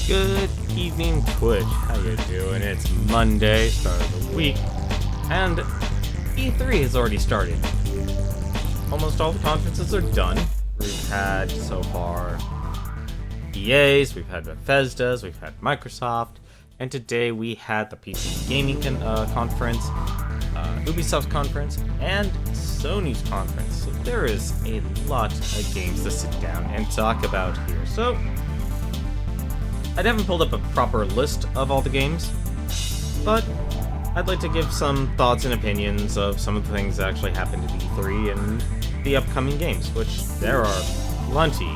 Good evening, Twitch. How you doing? It's Monday, start of the week, and E3 has already started. Almost all the conferences are done. We've had, so far, EA's, we've had Bethesda's, we've had Microsoft, and today we had the PC Gaming conference, Ubisoft's conference, and Sony's conference. So there is a lot of games to sit down and talk about here. So I haven't pulled up a proper list of all the games, but I'd like to give some thoughts and opinions of some of the things that actually happened at E3 and the upcoming games, which there are plenty,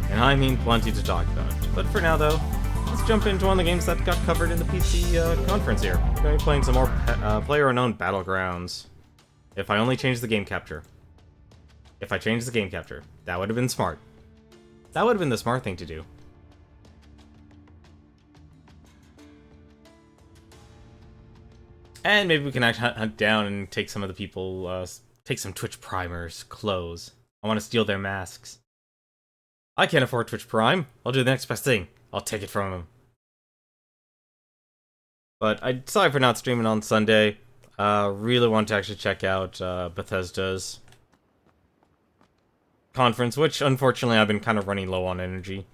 and I mean plenty to talk about. But for now, though, let's jump into one of the games that got covered in the PC conference here. We're going to be playing some more PlayerUnknown's Battlegrounds. If I only changed the game capture. If I changed the game capture, that would have been smart. That would have been the smart thing to do. And maybe we can actually hunt down and take some of the people, take some Twitch Primers' clothes. I want to steal their masks. I can't afford Twitch Prime. I'll do the next best thing. I'll take it from them. But sorry for not streaming on Sunday. Really want to actually check out Bethesda's conference, which unfortunately I've been kind of running low on energy.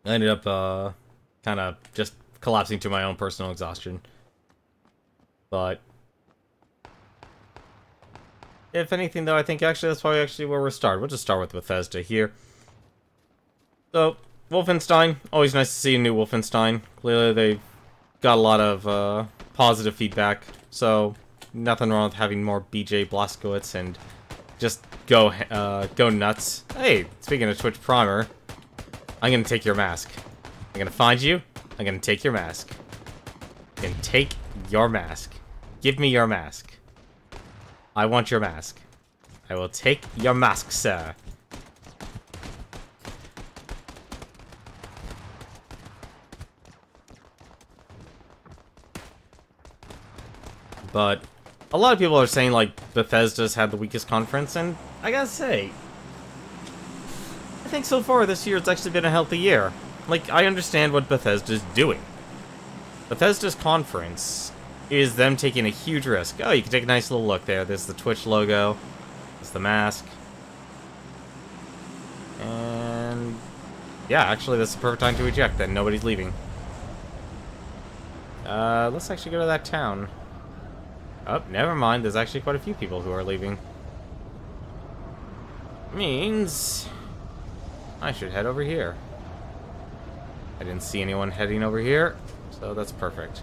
I ended up kind of just collapsing to my own personal exhaustion. But if anything, though, I think actually that's probably actually where we'll start. We'll just start with Bethesda here. So, Wolfenstein. Always nice to see a new Wolfenstein. Clearly they've got a lot of positive feedback, so nothing wrong with having more BJ Blazkowicz and just go nuts. Hey, speaking of Twitch Primer, I'm gonna take your mask. I'm gonna find you. I'm gonna take your mask. I'm gonna take your mask. Give me your mask. I want your mask. I will take your mask, sir. But a lot of people are saying, like, Bethesda's had the weakest conference, and I gotta say, I think so far this year it's actually been a healthy year. Like, I understand what Bethesda's doing. Bethesda's conference is them taking a huge risk. Oh, you can take a nice little look there. There's the Twitch logo. There's the mask. And yeah, actually, that's the perfect time to eject then. Nobody's leaving. Let's actually go to that town. Oh, never mind. There's actually quite a few people who are leaving. Means I should head over here. I didn't see anyone heading over here, so that's perfect.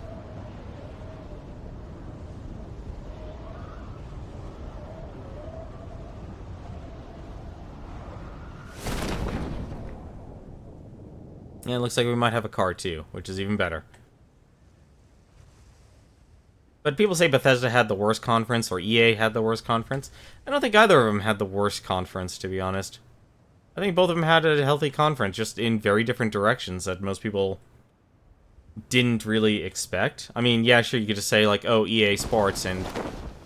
And it looks like we might have a car too, which is even better. But people say Bethesda had the worst conference, or EA had the worst conference. I don't think either of them had the worst conference, to be honest. I think both of them had a healthy conference, just in very different directions that most people didn't really expect. I mean, yeah, sure, you could just say, like, oh, EA Sports, and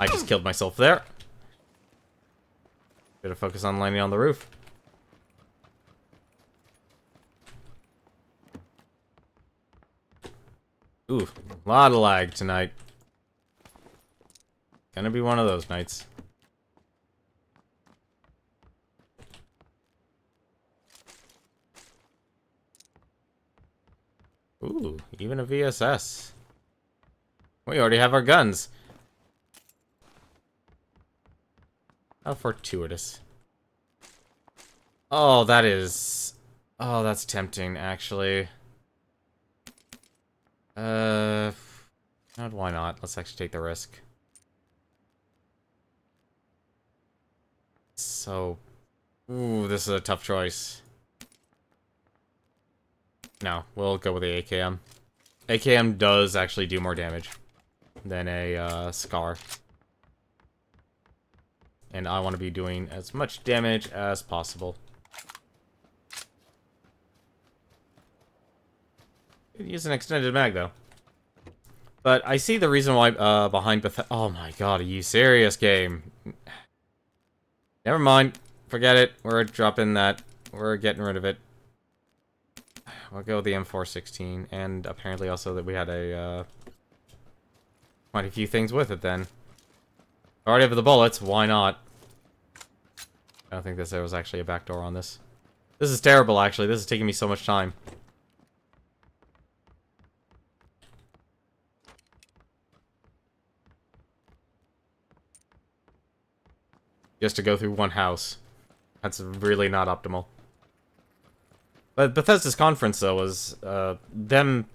I just killed myself there. Better focus on landing on the roof. Ooh, a lot of lag tonight. Gonna be one of those nights. Ooh, even a VSS. We already have our guns. How fortuitous. Oh, that is... Oh, that's tempting, actually. Why not? Let's actually take the risk. So... Ooh, this is a tough choice. No, we'll go with the AKM. AKM does actually do more damage than a Scar. And I want to be doing as much damage as possible. Use an extended mag, though. But I see the reason why behind Bethesda. Oh my god, are you serious, game? Never mind. Forget it. We're dropping that. We're getting rid of it. we'll go with the M416, and apparently also that we had a, quite a few things with it then. Already have the bullets, why not? I don't think there was actually a backdoor on this. This is terrible, actually. This is taking me so much time. Just to go through one house. That's really not optimal. But Bethesda's conference, though, was them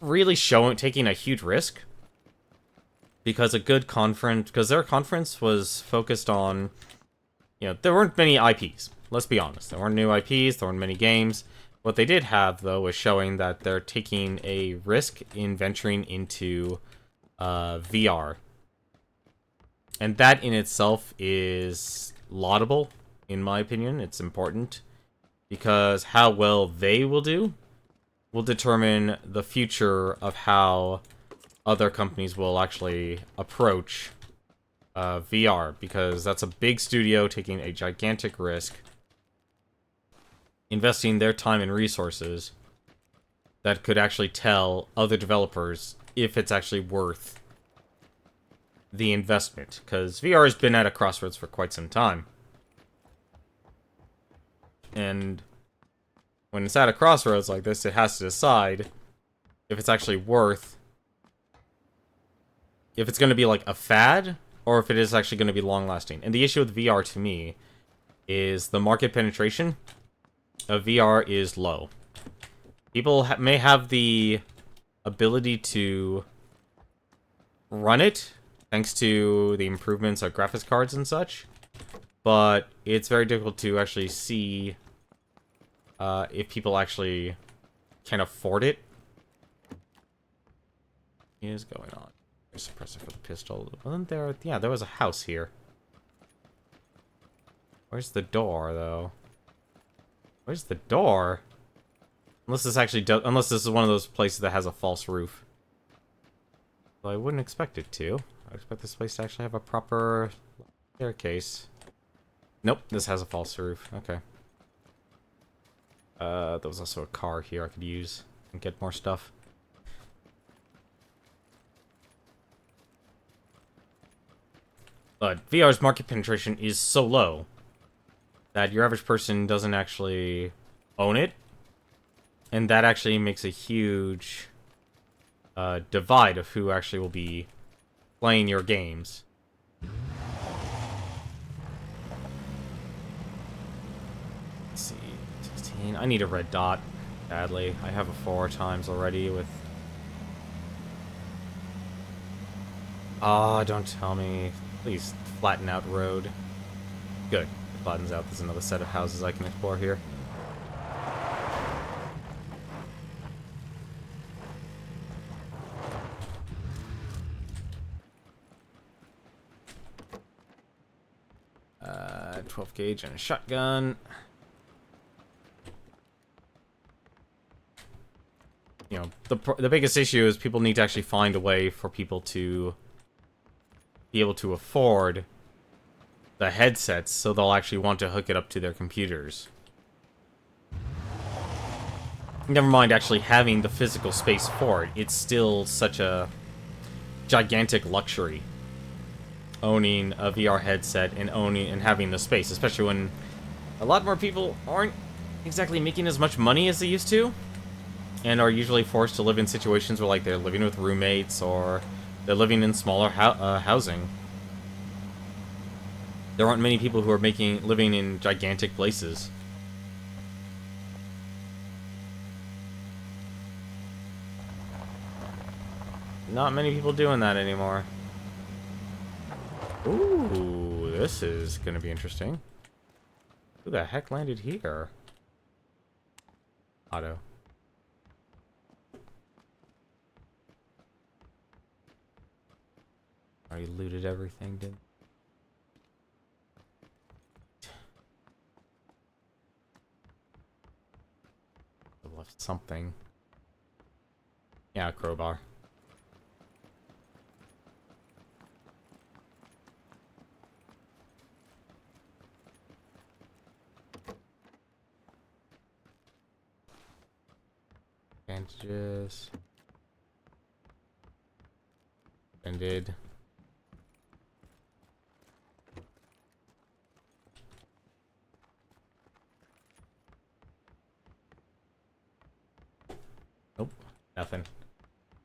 really taking a huge risk. Because their conference was focused on, there weren't many IPs. Let's be honest. There weren't new IPs, there weren't many games. What they did have, though, was showing that they're taking a risk in venturing into VR. And that in itself is laudable, in my opinion. It's important. Because how well they will do will determine the future of how other companies will actually approach VR. Because that's a big studio taking a gigantic risk, investing their time and resources that could actually tell other developers if it's actually worth the investment, because VR has been at a crossroads for quite some time. And when it's at a crossroads like this, it has to decide if it's actually worth, if it's going to be like a fad, or if it is actually going to be long-lasting. And the issue with VR, to me, is the market penetration of VR is low. People may have the ability to run it, thanks to the improvements of graphics cards and such. But it's very difficult to actually see if people actually can afford it. What is going on? There's a suppressor for the pistol. Wasn't there? Yeah, there was a house here. Where's the door, though? Where's the door? Unless this actually does. Unless this is one of those places that has a false roof. Well, I wouldn't expect it to. I expect this place to actually have a proper staircase. Nope, this has a false roof. Okay. There was also a car here I could use and get more stuff. But VR's market penetration is so low that your average person doesn't actually own it. And that actually makes a huge divide of who actually will be playing your games. Let's see, 16. I need a red dot badly. I have a 4 times already with... Oh, don't tell me. Please flatten out road. Good. It flattens out. There's another set of houses I can explore here. Uh, 12 gauge and a shotgun. You know, the biggest issue is people need to actually find a way for people to be able to afford the headsets, so they'll actually want to hook it up to their computers. Never mind actually having the physical space for it. It's still such a gigantic luxury owning a VR headset and having the space, especially when a lot more people aren't exactly making as much money as they used to, and are usually forced to live in situations where, like, they're living with roommates or they're living in smaller housing. There aren't many people who are living in gigantic places. Not many people doing that anymore. Ooh, this is gonna be interesting. Who the heck landed here? Auto. Already looted everything, did? Left something. Yeah, crowbar. Bandages. Ended. Nope. Nothing.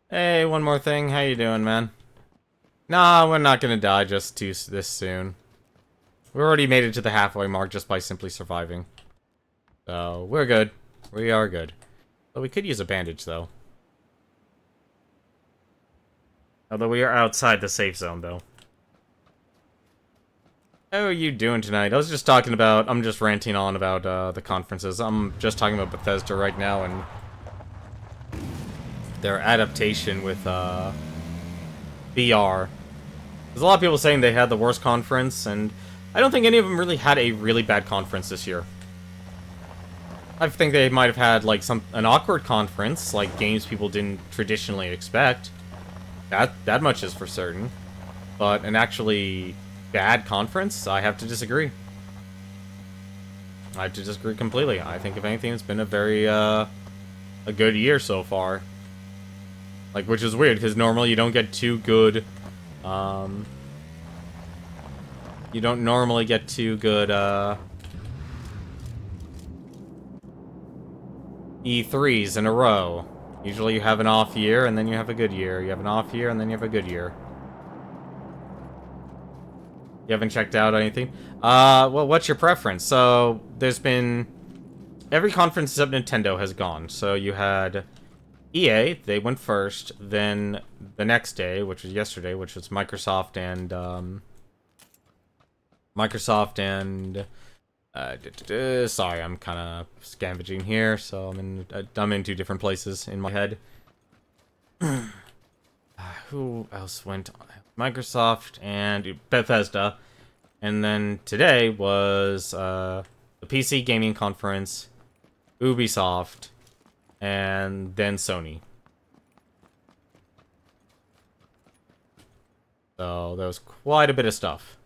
Hey, one more thing. How you doing, man? Nah, we're not gonna die just this soon. We already made it to the halfway mark just by simply surviving. So, we're good. We are good. But we could use a bandage, though. Although we are outside the safe zone, though. How are you doing tonight? I was just talking about... I'm just ranting on about the conferences. I'm just talking about Bethesda right now and their adaptation with VR. There's a lot of people saying they had the worst conference, and I don't think any of them really had a really bad conference this year. I think they might have had, like, an awkward conference, like games people didn't traditionally expect. That much is for certain. But an actually bad conference, I have to disagree. I have to disagree completely. I think, if anything, it's been a very, a good year so far. Like, which is weird, because normally you don't get too good, you don't normally get too good, E3s in a row. Usually you have an off year, and then you have a good year. You have an off year, and then you have a good year. You haven't checked out anything? Well, what's your preference? So, there's been... Every conference except Nintendo has gone. So, you had EA, they went first. Then, the next day, which was yesterday, which was Microsoft and, sorry, I'm kind of scavenging here, so I'm in two different places in my head. Who else went? Microsoft and Bethesda. And then today was the PC Gaming Conference, Ubisoft, and then Sony. So there was quite a bit of stuff.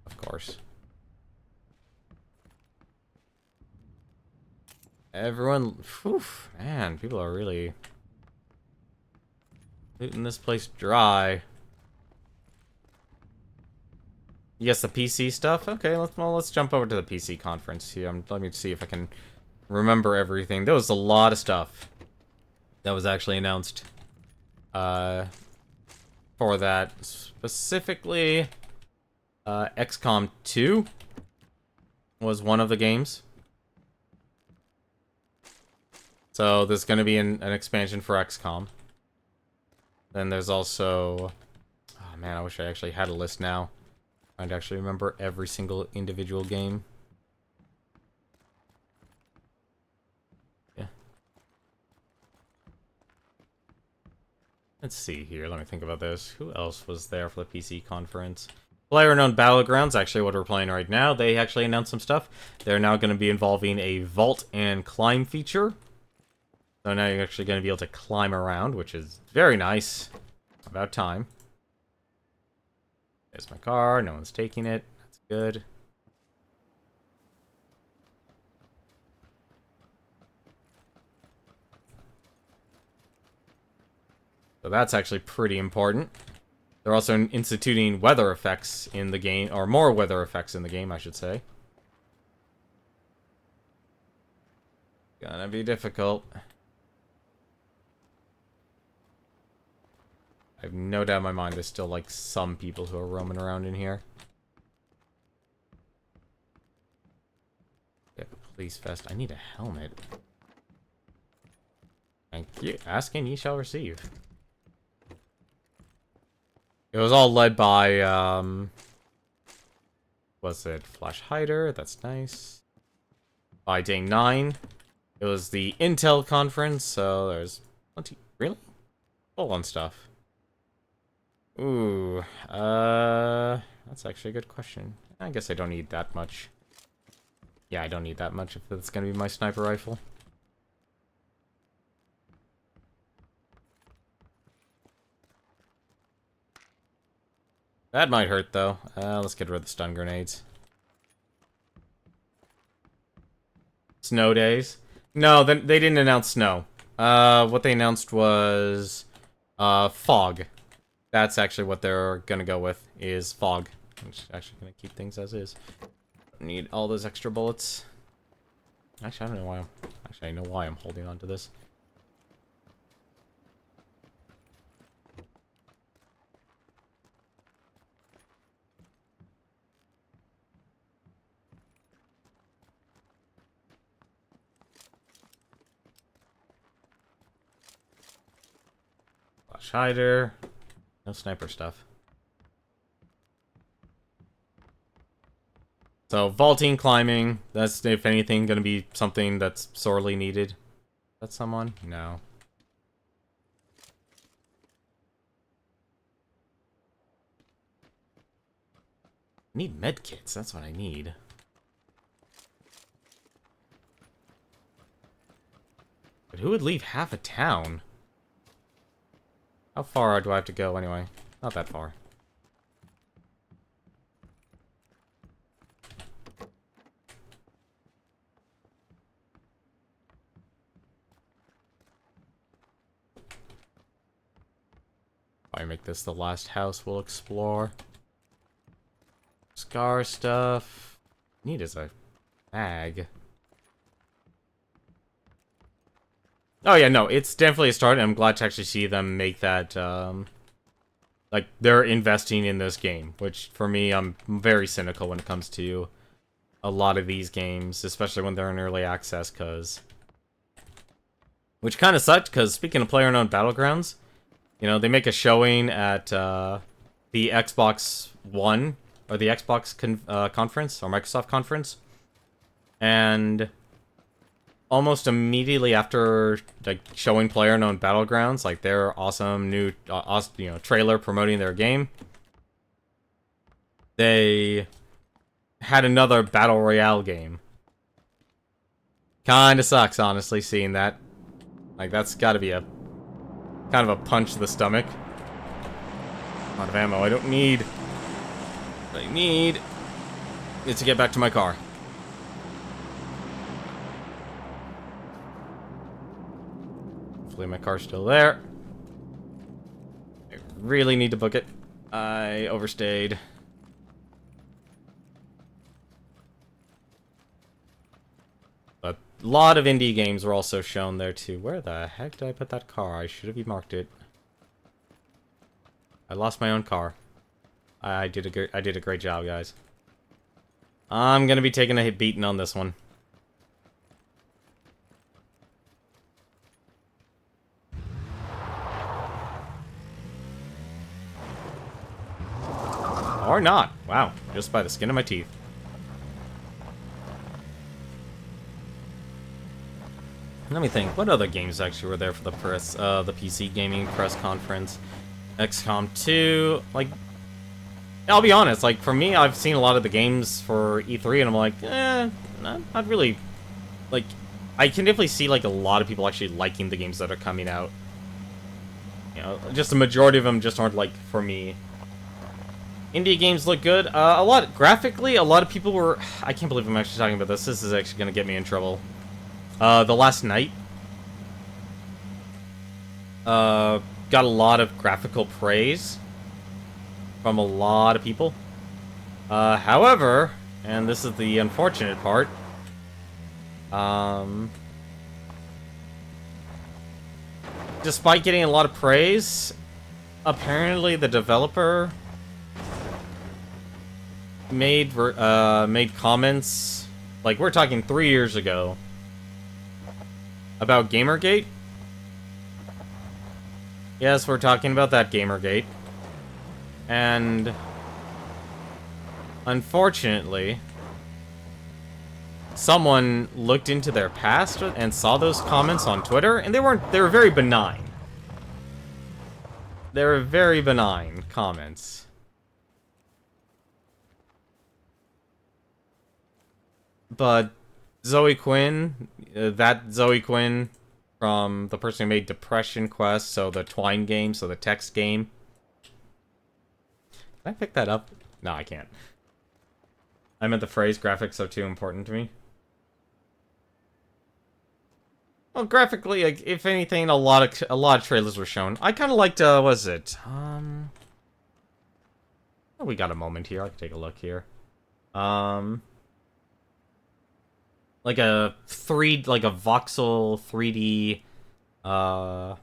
Of course. Everyone, whew, man, people are really looting this place dry. Yes, the PC stuff. Okay, let's jump over to the PC conference here. Let me see if I can remember everything. There was a lot of stuff that was actually announced for that. Specifically, XCOM 2 was one of the games. So there's going to be an expansion for XCOM. Then there's also... Oh man, I wish I actually had a list now. I'd actually remember every single individual game. Yeah. Let's see here. Let me think about this. Who else was there for the PC conference? PlayerUnknown's Battlegrounds, actually what we're playing right now. They actually announced some stuff. They're now going to be involving a vault and climb feature. So now you're actually going to be able to climb around, which is very nice. About time. There's my car. No one's taking it. That's good. So that's actually pretty important. They're also instituting weather effects in the game, or more weather effects in the game, I should say. Gonna be difficult. I have no doubt in my mind there's still, like, some people who are roaming around in here. Yeah, police vest. I need a helmet. Thank you. Ask and ye shall receive. It was all led by, what's it? Flash Hider. That's nice. By day 9. It was the Intel conference, so there's plenty. Really? Full on stuff. Ooh, that's actually a good question. I guess I don't need that much. Yeah, I don't need that much if that's gonna be my sniper rifle. That might hurt, though. Let's get rid of the stun grenades. Snow days. No, they didn't announce snow. What they announced was fog. That's actually what they're gonna go with, is fog. I'm just actually gonna keep things as is. Need all those extra bullets. Actually, I don't know why I know why I'm holding on to this. Flash hider. No sniper stuff. So, vaulting, climbing, that's, if anything, gonna be something that's sorely needed. That's someone? No. I need medkits, that's what I need. But who would leave half a town? How far do I have to go anyway? Not that far. If I make this the last house we'll explore. Scar stuff. Need is a bag. Oh yeah, no, it's definitely a start, and I'm glad to actually see them make that, like, they're investing in this game, which, for me, I'm very cynical when it comes to a lot of these games, especially when they're in early access, because... Which kind of sucked, because speaking of PlayerUnknown's Battlegrounds, you know, they make a showing at, the Xbox One, or the Xbox conference, or Microsoft conference, and... almost immediately after, like, showing PlayerUnknown's Battlegrounds, like, their awesome new, you know, trailer promoting their game, they had another Battle Royale game. Kinda sucks, honestly, seeing that. Like, that's gotta be a, kind of a punch to the stomach. A lot of ammo I don't need. What I need is to get back to my car. Hopefully my car's still there. I really need to book it. I overstayed. A lot of indie games were also shown there too. Where the heck did I put that car? I should have marked it. I lost my own car. I did a great job, guys. I'm gonna be taking a beating on this one. Or not. Wow. Just by the skin of my teeth. Let me think. What other games actually were there for the press, the PC gaming press conference? XCOM 2. Like, I'll be honest. Like, for me, I've seen a lot of the games for E3, and I'm like, not really. Like, I can definitely see, like, a lot of people actually liking the games that are coming out. You know, just the majority of them just aren't, like, for me. Indie games look good. Graphically, a lot of people were... I can't believe I'm actually talking about this. This is actually going to get me in trouble. The Last Night. Got a lot of graphical praise from a lot of people. However, and this is the unfortunate part, despite getting a lot of praise, apparently the developer made comments, like, we're talking 3 years ago, about Gamergate. Yes, we're talking about that Gamergate. And unfortunately, someone looked into their past and saw those comments on Twitter, and they were very benign. They were very benign comments. But Zoe Quinn, that Zoe Quinn from the person who made Depression Quest, so the Twine game, so the text game. Can I pick that up? No, I can't. I meant the phrase, graphics are too important to me. Well, graphically, like, if anything, a lot of trailers were shown. I kind of liked, what was it? Oh, we got a moment here. I can take a look here. Like a voxel 3D,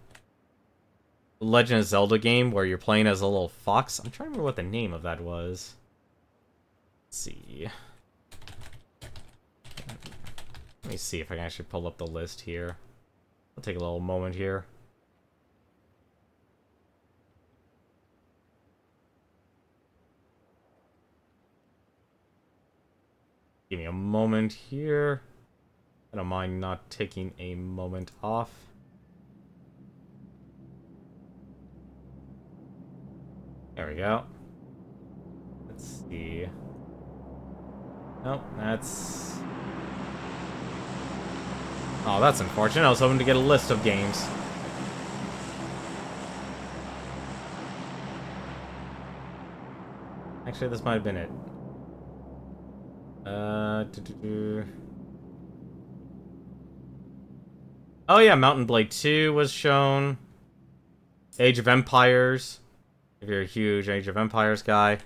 Legend of Zelda game where you're playing as a little fox. I'm trying to remember what the name of that was. Let's see. Let me see if I can actually pull up the list here. I'll take a little moment here. Give me a moment here. I don't mind not taking a moment off. There we go. Let's see. Nope, that's... Oh, that's unfortunate. I was hoping to get a list of games. Actually, this might have been it. Oh yeah, Mountain Blade 2 was shown. Age of Empires. If you're a huge Age of Empires guy.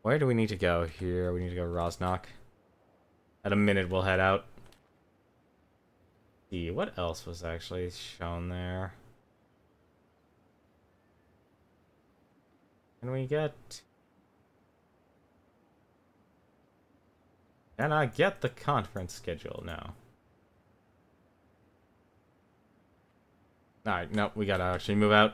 Where do we need to go? Here, we need to go to Rosnock. At a minute, we'll head out. See, what else was actually shown there? Can we get... Can I get the conference schedule now? Alright, nope, we gotta actually move out.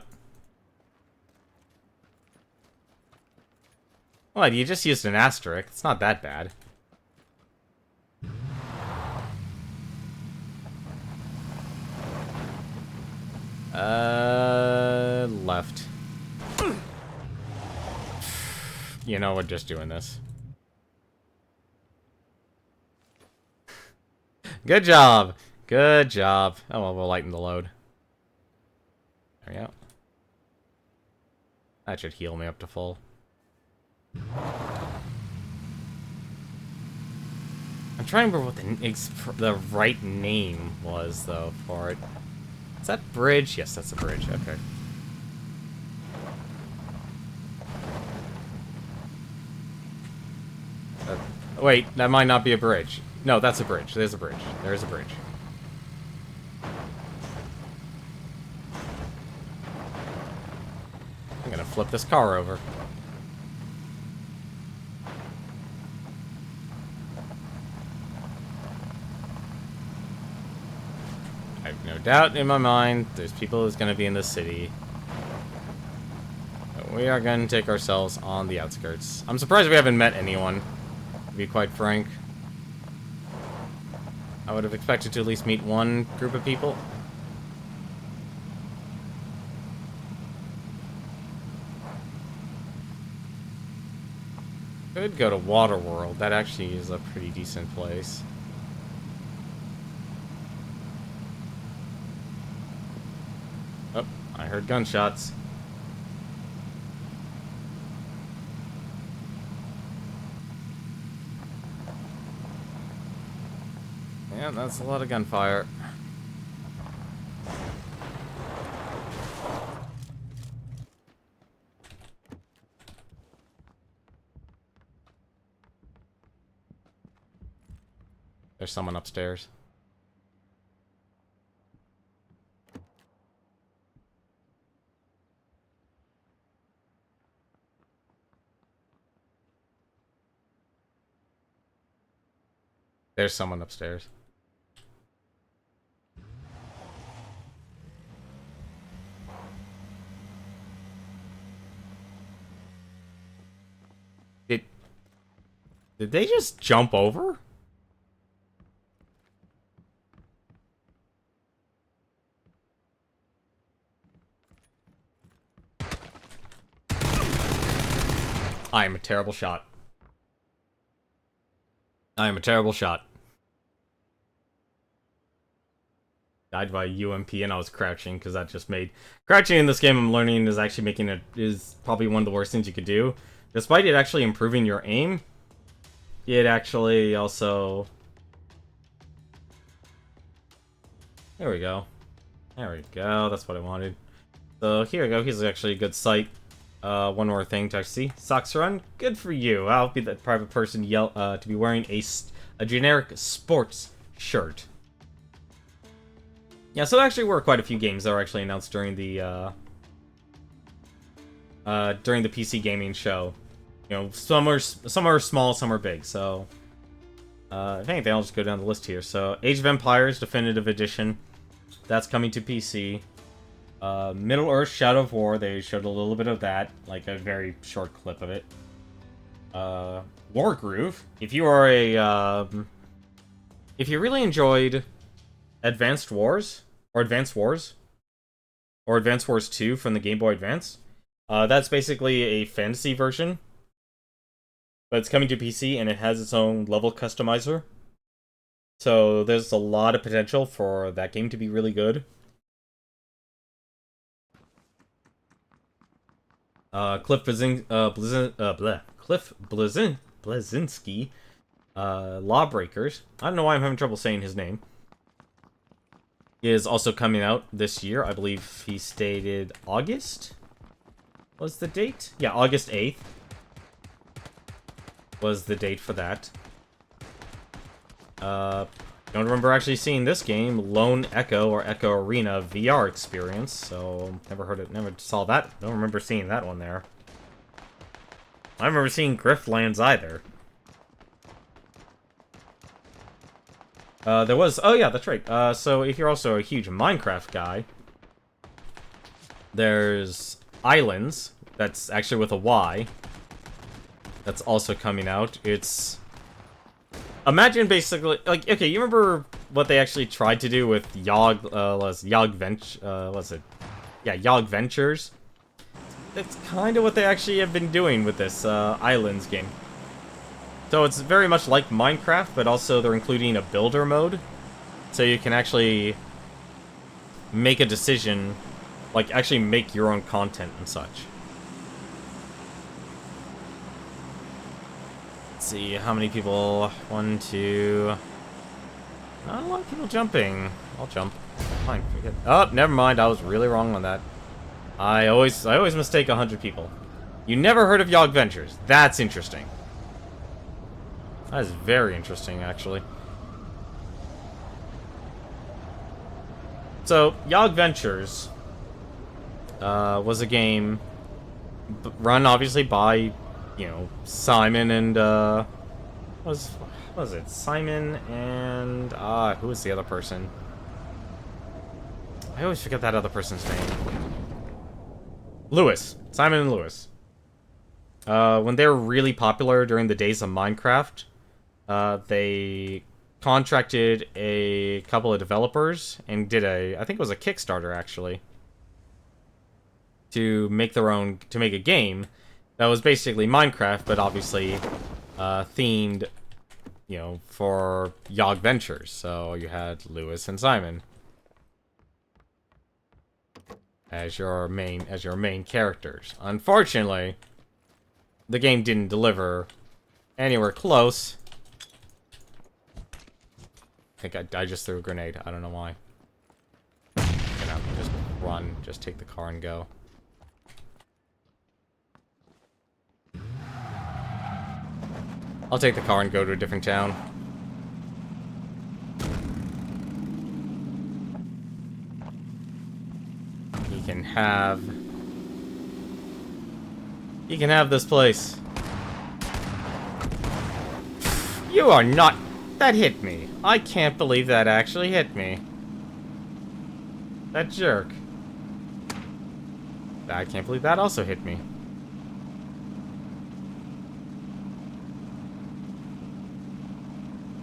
What, you just used an asterisk. It's not that bad. Left. You know, we're just doing this. Good job! Good job. Oh, well, we'll lighten the load. There we go. That should heal me up to full. I'm trying to remember what the right name was, though, for it. Is that bridge? Yes, that's a bridge. Okay. Wait, that might not be a bridge. No, that's a bridge. There's a bridge. There's a bridge. I'm gonna flip this car over. I have no doubt in my mind there's people who's gonna be in the city. But we are gonna take ourselves on the outskirts. I'm surprised we haven't met anyone, to be quite frank. I would have expected to at least meet one group of people. Could go to Waterworld. That actually is a pretty decent place. Oh, I heard gunshots. Yeah, that's a lot of gunfire. There's someone upstairs. There's someone upstairs. Did they just jump over? I am a terrible shot. I am a terrible shot. Died by UMP and I was crouching because that just made... Crouching in this game, I'm learning, is actually making it... is probably one of the worst things you could do. Despite it actually improving your aim, it actually also... There we go. There we go, that's what I wanted. So here we go, here's actually a good site. One more thing to actually see. Socks Run, good for you. I'll be the private person to be wearing a generic sports shirt. Yeah, so there actually were quite a few games that were actually announced during the PC gaming show. You know, some are small, some are big. So, if anything, I'll just go down the list here. So, Age of Empires Definitive Edition, that's coming to PC. Middle-earth Shadow of War, they showed a little bit of that, like a very short clip of it. Wargroove, if you are if you really enjoyed Advanced Wars, or Advanced Wars 2 from the Game Boy Advance, that's basically a fantasy version, but it's coming to PC and it has its own level customizer. So there's a lot of potential for that game to be really good. Cliff Blazinski, Lawbreakers. I don't know why I'm having trouble saying his name. Is also coming out this year. I believe he stated August was the date. Yeah, August 8th was the date for that. Don't remember actually seeing this game, Lone Echo or Echo Arena VR experience, so never heard it, never saw that. Don't remember seeing that one there. I don't remember seeing Griftlands either. There was, oh yeah, that's right. So if you're also a huge Minecraft guy, there's Islands, that's actually with a Y, that's also coming out. It's, imagine basically, like, okay, you remember what they actually tried to do with Yog Ventures? That's kind of what they actually have been doing with this, Islands game. So it's very much like Minecraft, but also they're including a builder mode. So you can actually make a decision, like actually make your own content and such. Let's see, how many people? 1, 2... Not a lot of people jumping. I'll jump. Fine, forget. Oh, never mind, I was really wrong on that. I always mistake 100 people. You never heard of Yog Ventures. That's interesting. That is very interesting, actually. So, Yog Ventures was a game run, obviously, by, you know, Simon and, what was it? Simon and, who was the other person? I always forget that other person's name. Lewis. Simon and Lewis. When they were really popular during the days of Minecraft, they contracted a couple of developers and did I think it was a Kickstarter actually, to make a game that was basically Minecraft, but obviously themed, you know, for Yog Ventures. So you had Lewis and Simon as your main characters. Unfortunately, the game didn't deliver anywhere close. I think I just threw a grenade. I don't know why. I'm gonna just run. Just take the car and go. I'll take the car and go to a different town. He can have this place. You are not... That hit me. I can't believe that actually hit me. That jerk. I can't believe that also hit me.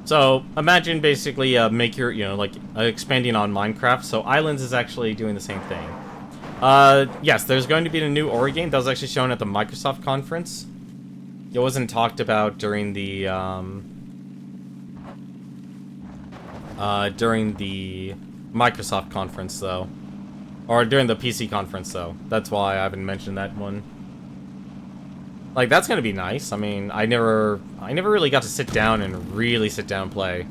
So, imagine basically make your, you know, like, expanding on Minecraft. So, Islands is actually doing the same thing. Yes, there's going to be a new Ori game that was actually shown at the Microsoft conference. It wasn't talked about during the Microsoft conference, though. Or during the PC conference, though. That's why I haven't mentioned that one. Like, that's gonna be nice. I mean, I never really got to sit down and really sit down and play.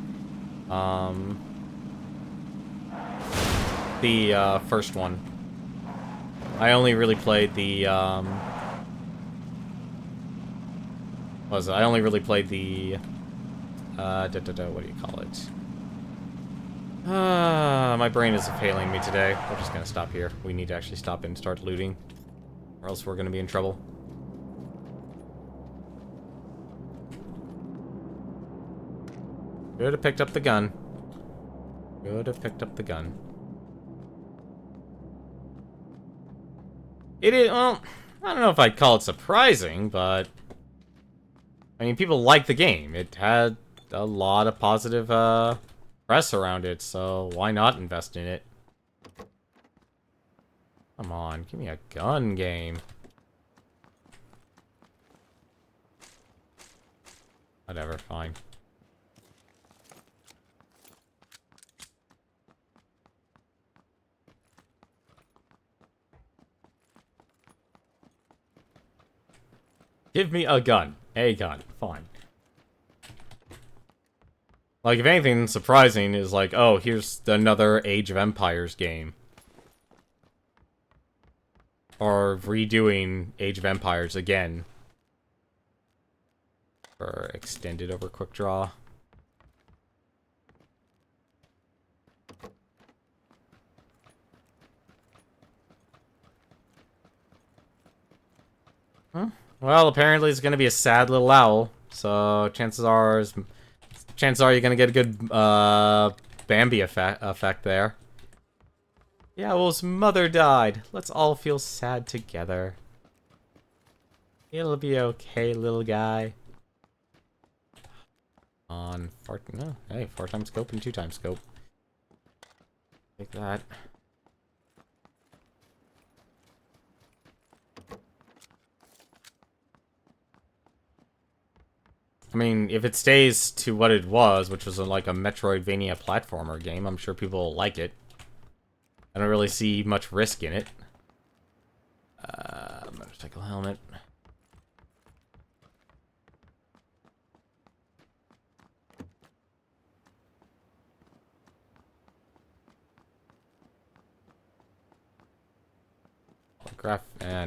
the first one. I only really played the what was it? I only really played the what do you call it? My brain is failing me today. We're just gonna stop here. We need to actually stop and start looting, or else we're gonna be in trouble. Could have picked up the gun. Could have picked up the gun. It is, well, I don't know if I'd call it surprising, but I mean, people like the game. It had a lot of positive press around it, so why not invest in it? Come on, give me a gun game. Whatever, fine. Give me a gun. A gun. Fine. Like, if anything surprising is like, oh, here's another Age of Empires game. Or redoing Age of Empires again. Or extended over quick draw. Huh? Well, apparently it's gonna be a sad little owl, so chances are you're gonna get a good Bambi effect there. The owl's mother died. Let's all feel sad together. It'll be okay, little guy. On no, hey, 4x scope and 2x scope. Take that. I mean, if it stays to what it was, which was like a Metroidvania platformer game, I'm sure people will like it. I don't really see much risk in it. Motorcycle helmet. Holograph?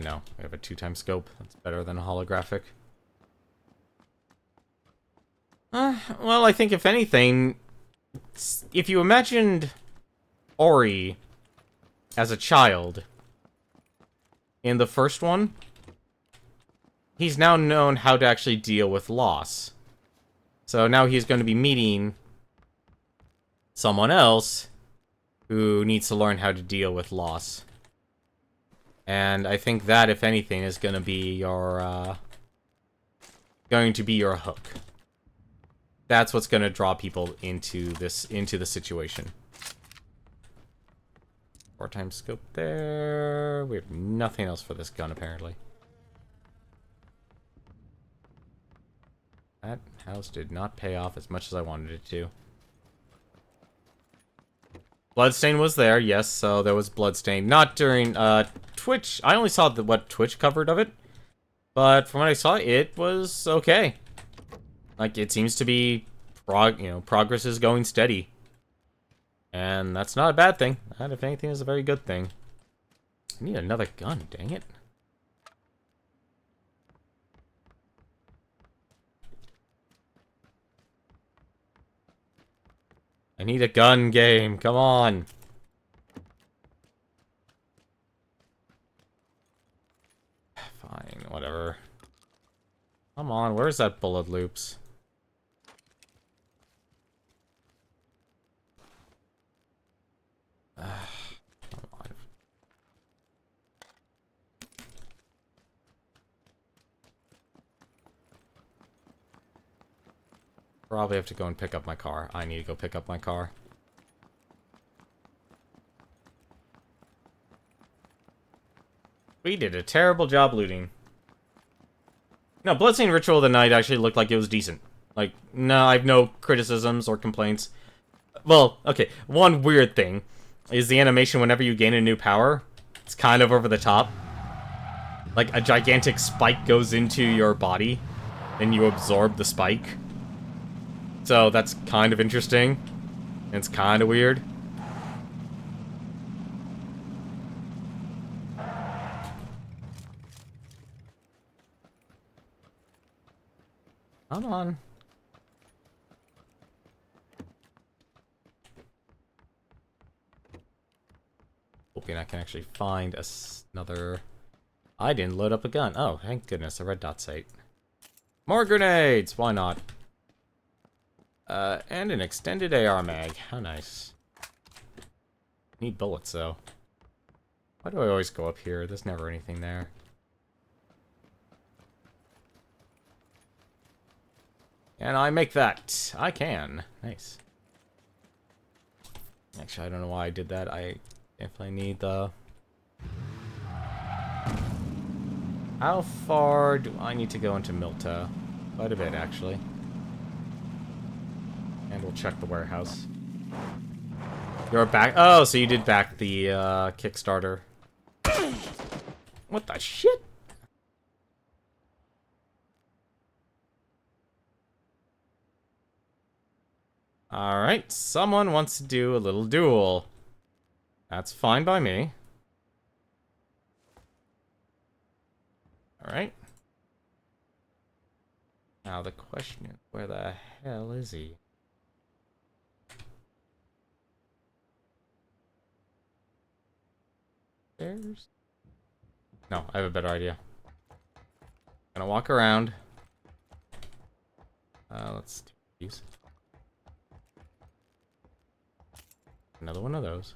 No. We have a 2x scope. That's better than a holographic. Well, I think if anything, if you imagined Ori as a child in the first one, he's now known how to actually deal with loss. So now he's going to be meeting someone else who needs to learn how to deal with loss. And I think that, if anything, is going to be your hook. That's what's going to draw people into the situation. 4x scope there. We have nothing else for this gun, apparently. That house did not pay off as much as I wanted it to. Bloodstain was there, yes, so there was Bloodstain. Not during Twitch. I only saw what Twitch covered of it. But from what I saw, it was okay. Like, it seems to be, progress is going steady. And that's not a bad thing. That, if anything, is a very good thing. I need another gun, dang it. I need a gun game, come on. Fine, whatever. Come on, where's that bullet loops? Come on. Probably have to go and pick up my car. I need to go pick up my car. We did a terrible job looting. No, Bloodstained Ritual of the Night actually looked like it was decent. Like, no, I have no criticisms or complaints. Well, okay, one weird thing is the animation whenever you gain a new power. It's kind of over the top. Like, a gigantic spike goes into your body, and you absorb the spike. So that's kind of interesting. It's kind of weird. Hoping I can actually find another... I didn't load up a gun. Oh, thank goodness, a red dot sight. More grenades! Why not? And an extended AR mag. How nice. Need bullets, though. Why do I always go up here? There's never anything there. And I make that. I can. Nice. Actually, I don't know why I did that. I definitely need the... How far do I need to go into Milta? Quite a bit, actually. And we'll check the warehouse. You're back. Oh, so you did back the Kickstarter. What the shit? Alright, someone wants to do a little duel. That's fine by me. Alright. Now the question is, where the hell is he? There's... No, I have a better idea. Gonna walk around. Let's do these. Another one of those.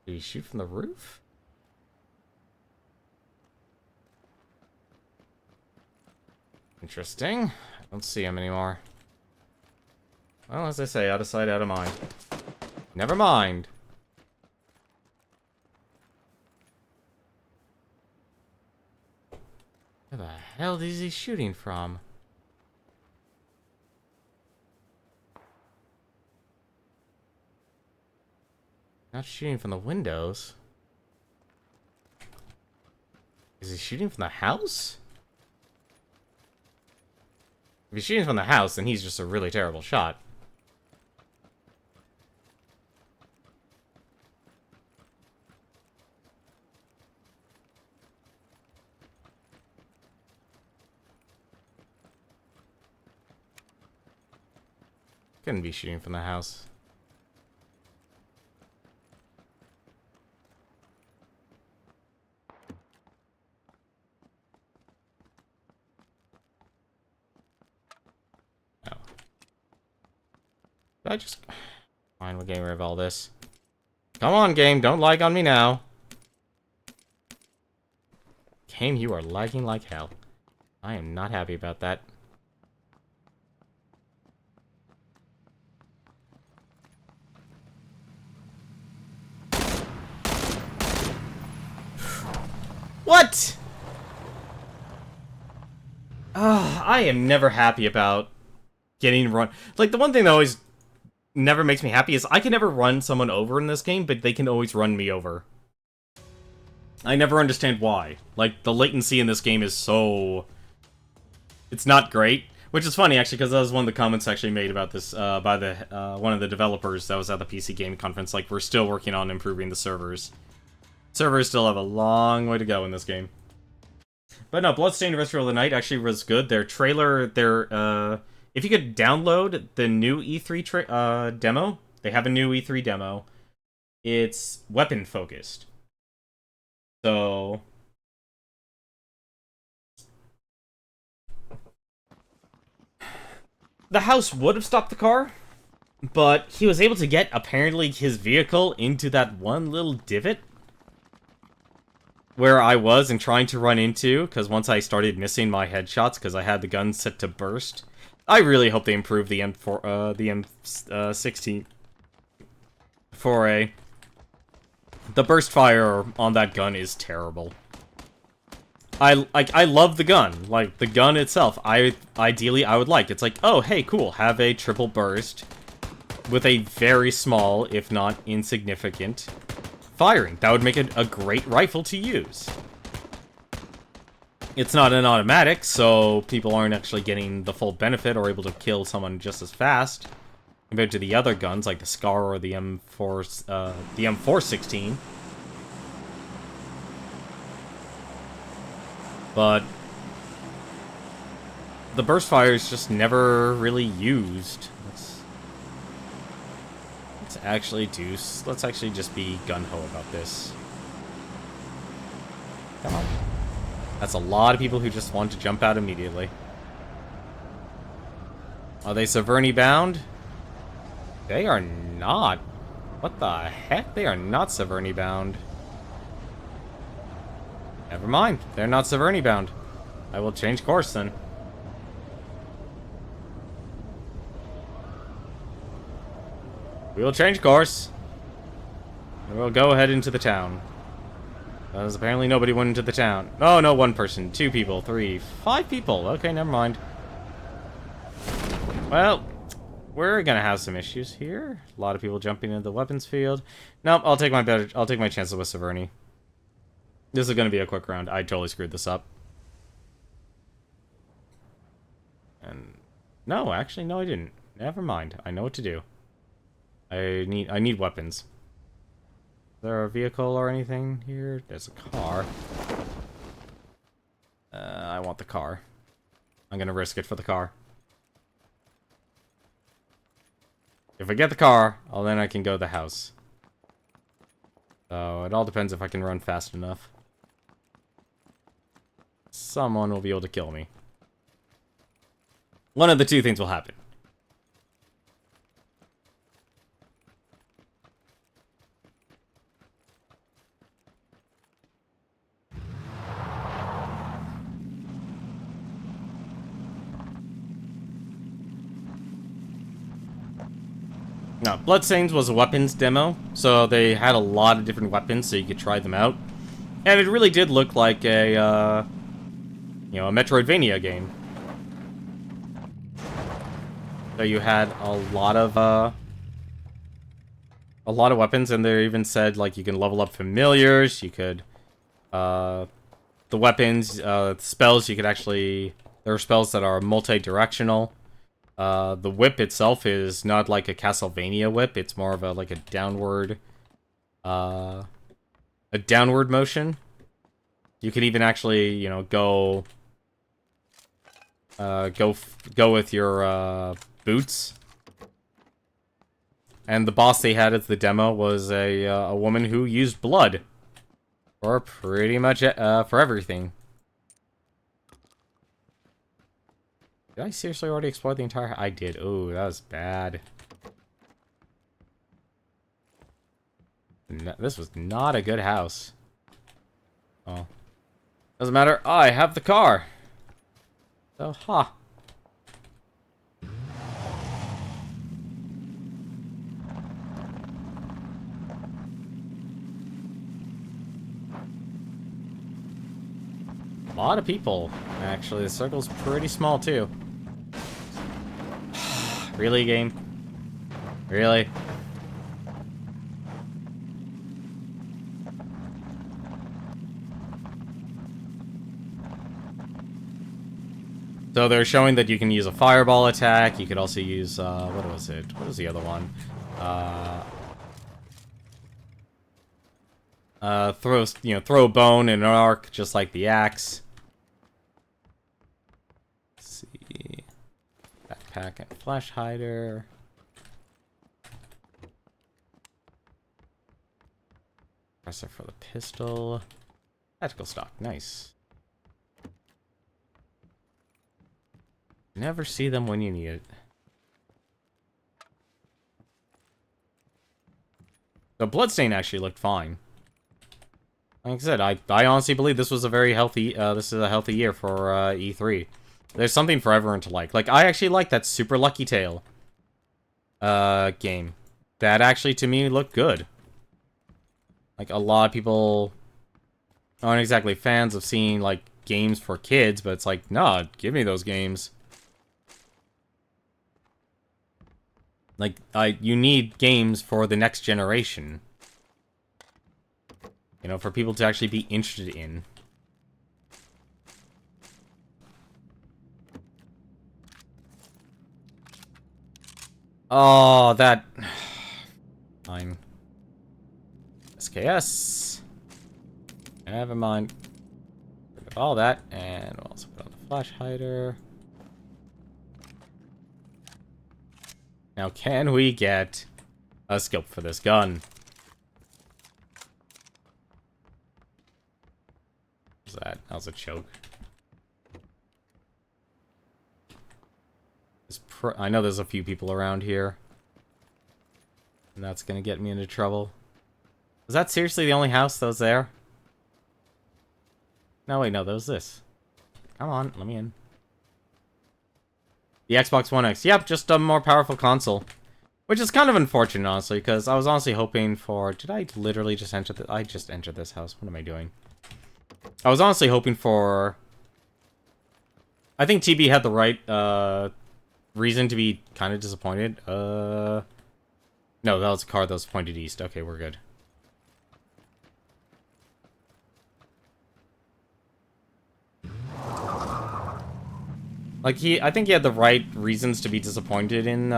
Did he shoot from the roof? Interesting. I don't see him anymore. Well, as I say, out of sight, out of mind. Never mind. Where the hell is he shooting from? Not shooting from the windows. Is he shooting from the house? If he's shooting from the house, then he's just a really terrible shot. Couldn't be shooting from the house. Oh. Did I just... Fine, we're getting rid of all this. Come on, game, don't lag on me now. Game, you are lagging like hell. I am not happy about that. What? I am never happy about getting run. Like, the one thing that always never makes me happy is I can never run someone over in this game, but they can always run me over. I never understand why. Like, the latency in this game is so... It's not great. Which is funny, actually, because that was one of the comments actually made about this by the one of the developers that was at the PC Game Conference. Like, we're still working on improving the servers. Servers still have a long way to go in this game. But no, Bloodstained Ritual of the Night actually was good. Their trailer, if you could download the new E3 demo, they have a new E3 demo. It's weapon-focused. So... The house would have stopped the car, but he was able to get, apparently, his vehicle into that one little divot where I was and trying to run into, because once I started missing my headshots because I had the gun set to burst. I really hope they improve the M16 4A. The burst fire on that gun is terrible. I love the gun. Like, the gun itself, ideally I would like. It's like, oh, hey, cool, have a triple burst with a very small, if not insignificant, firing. That would make it a great rifle to use. It's not an automatic, so people aren't actually getting the full benefit or able to kill someone just as fast compared to the other guns like the Scar or the M416. But the burst fire is just never really used. Let's actually just be gung-ho about this. Come on. That's a lot of people who just want to jump out immediately. Are they Severny bound? They are not. What the heck? They are not Severny bound. Never mind. They're not Severny bound. I will change course then. We will change course. And we'll go ahead into the town. Because apparently nobody went into the town. Oh, no, one person, 2 people, 3, 5 people. Okay, never mind. Well, we're gonna have some issues here. A lot of people jumping into the weapons field. Nope, I'll take my chances with Severny. This is gonna be a quick round. I totally screwed this up. And no, actually, no, I didn't. Never mind. I know what to do. I need weapons. Is there a vehicle or anything here? There's a car. I want the car. I'm gonna risk it for the car. If I get the car, then I can go to the house. So it all depends if I can run fast enough. Someone will be able to kill me. One of the 2 things will happen. No, Bloodstains was a weapons demo, so they had a lot of different weapons so you could try them out. And it really did look like a, a Metroidvania game. So you had a lot of weapons, and they even said, like, you can level up familiars, you could, the weapons, spells, you could actually, there are spells that are multi-directional. The whip itself is not like a Castlevania whip. It's more of a downward motion. You could even actually, go with your boots. And the boss they had as the demo was a woman who used blood for pretty much for everything. Did I seriously already explore the entire... I did. Oh, that was bad. No, this was not a good house. Oh. Doesn't matter. I have the car. So, ha. A lot of people. Actually, the circle's pretty small, too. Really, game? Really? So they're showing that you can use a fireball attack. You could also use, what was it? What was the other one? Throw a bone and an arc, just like the axe. Let's see. Backpack and flash hider. Compressor for the pistol. Tactical stock, nice. Never see them when you need it. The Bloodstain actually looked fine. Like I said, I honestly believe this was a very healthy, this is a healthy year for, E3. There's something for everyone to like. Like, I actually like that Super Lucky Tail, game. That actually, to me, looked good. Like, a lot of people aren't exactly fans of seeing, like, games for kids, but it's like, nah, give me those games. Like, you need games for the next generation. You know, for people to actually be interested in. Oh, that... Fine. SKS. Never mind. All that, and we'll also put on the flash hider. Now, can we get a scope for this gun? What's that? That was a choke. I know there's a few people around here. And that's gonna get me into trouble. Was that seriously the only house that was there? No, wait, no, that was this. Come on, let me in. The Xbox One X. Yep, just a more powerful console. Which is kind of unfortunate, honestly, because I was honestly hoping for... Did I literally just enter the... I just entered this house. What am I doing? I was honestly hoping for... I think TB had the right reason to be kind of disappointed. No, that was a car that was pointed east. Okay, we're good. Like, I think he had the right reasons to be disappointed in,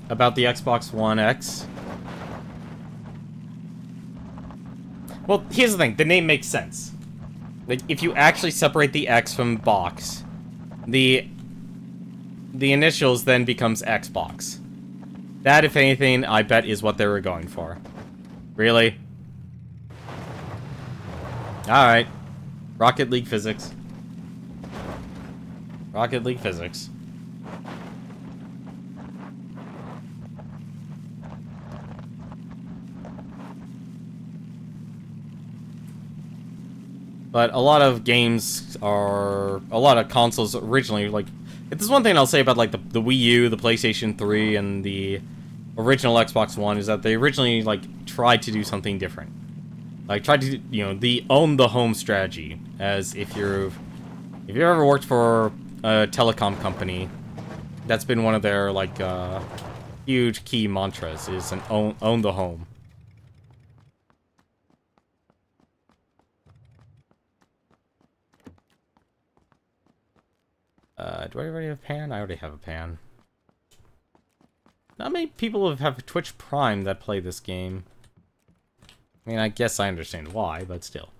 about the Xbox One X. Well, here's the thing. The name makes sense. Like, if you actually separate the X from box, the initials then becomes Xbox. That, if anything, I bet is what they were going for. Really? Alright. Rocket League physics. Rocket League physics. But a lot of games are... A lot of consoles originally, like... This is one thing I'll say about, like, the Wii U, the PlayStation 3, and the original Xbox One, is that they originally, like, tried to do something different. Like, tried to, you know, the own the home strategy. As if you've ever worked for a telecom company, that's been one of their, like, huge key mantras, is an own the home. Do I already have a pan? I already have a pan. Not many people have Twitch Prime that play this game. I mean, I guess I understand why, but still.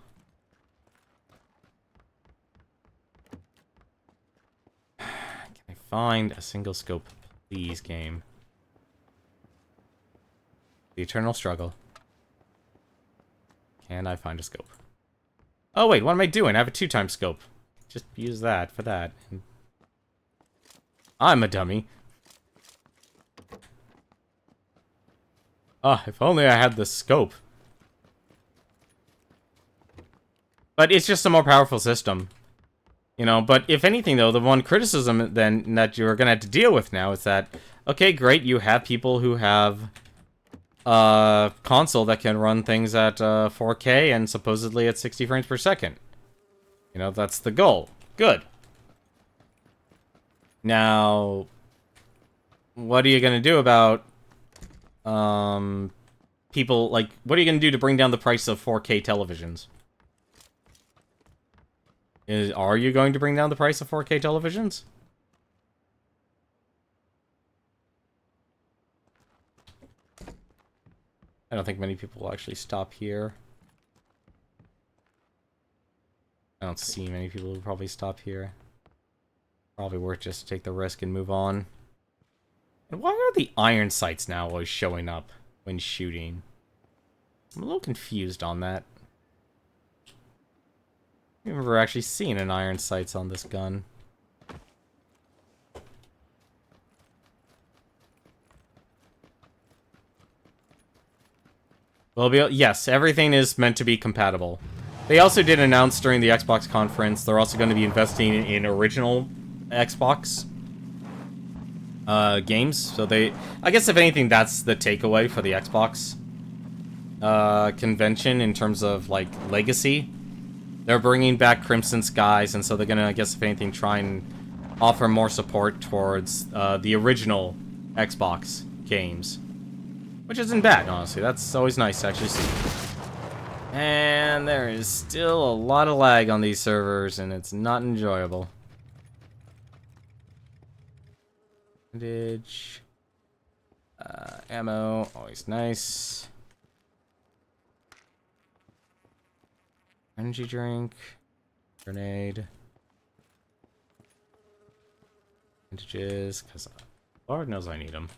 Can I find a single scope, please, game? The eternal struggle. Can I find a scope? Oh, wait, what am I doing? I have a 2x scope. Just use that for that. I'm a dummy. Ah, if only I had the scope. But it's just a more powerful system. You know, but if anything, though, the one criticism then that you're going to have to deal with now is that, okay, great, you have people who have a console that can run things at 4K and supposedly at 60 frames per second. You know, that's the goal. Good. Now, what are you going to do about people, like, what are you going to do to bring down the price of 4K televisions? Are you going to bring down the price of 4K televisions? I don't think many people will actually stop here. I don't see many people who probably stop here. Probably worth just to take the risk and move on. And why are the iron sights now always showing up when shooting? I'm a little confused on that. I remember actually seeing an iron sights on this gun. Well, yes, everything is meant to be compatible. They also did announce during the Xbox conference they're also going to be investing in original Xbox games. So I guess if anything, that's the takeaway for the Xbox convention in terms of, like, legacy. They're bringing back Crimson Skies, and so they're gonna, I guess if anything, try and offer more support towards the original Xbox games. Which isn't bad, honestly. That's always nice to actually see. And there is still a lot of lag on these servers, and it's not enjoyable. Bandage. Ammo, always nice. Energy drink. Grenade. Bandages, because Lord knows I need them.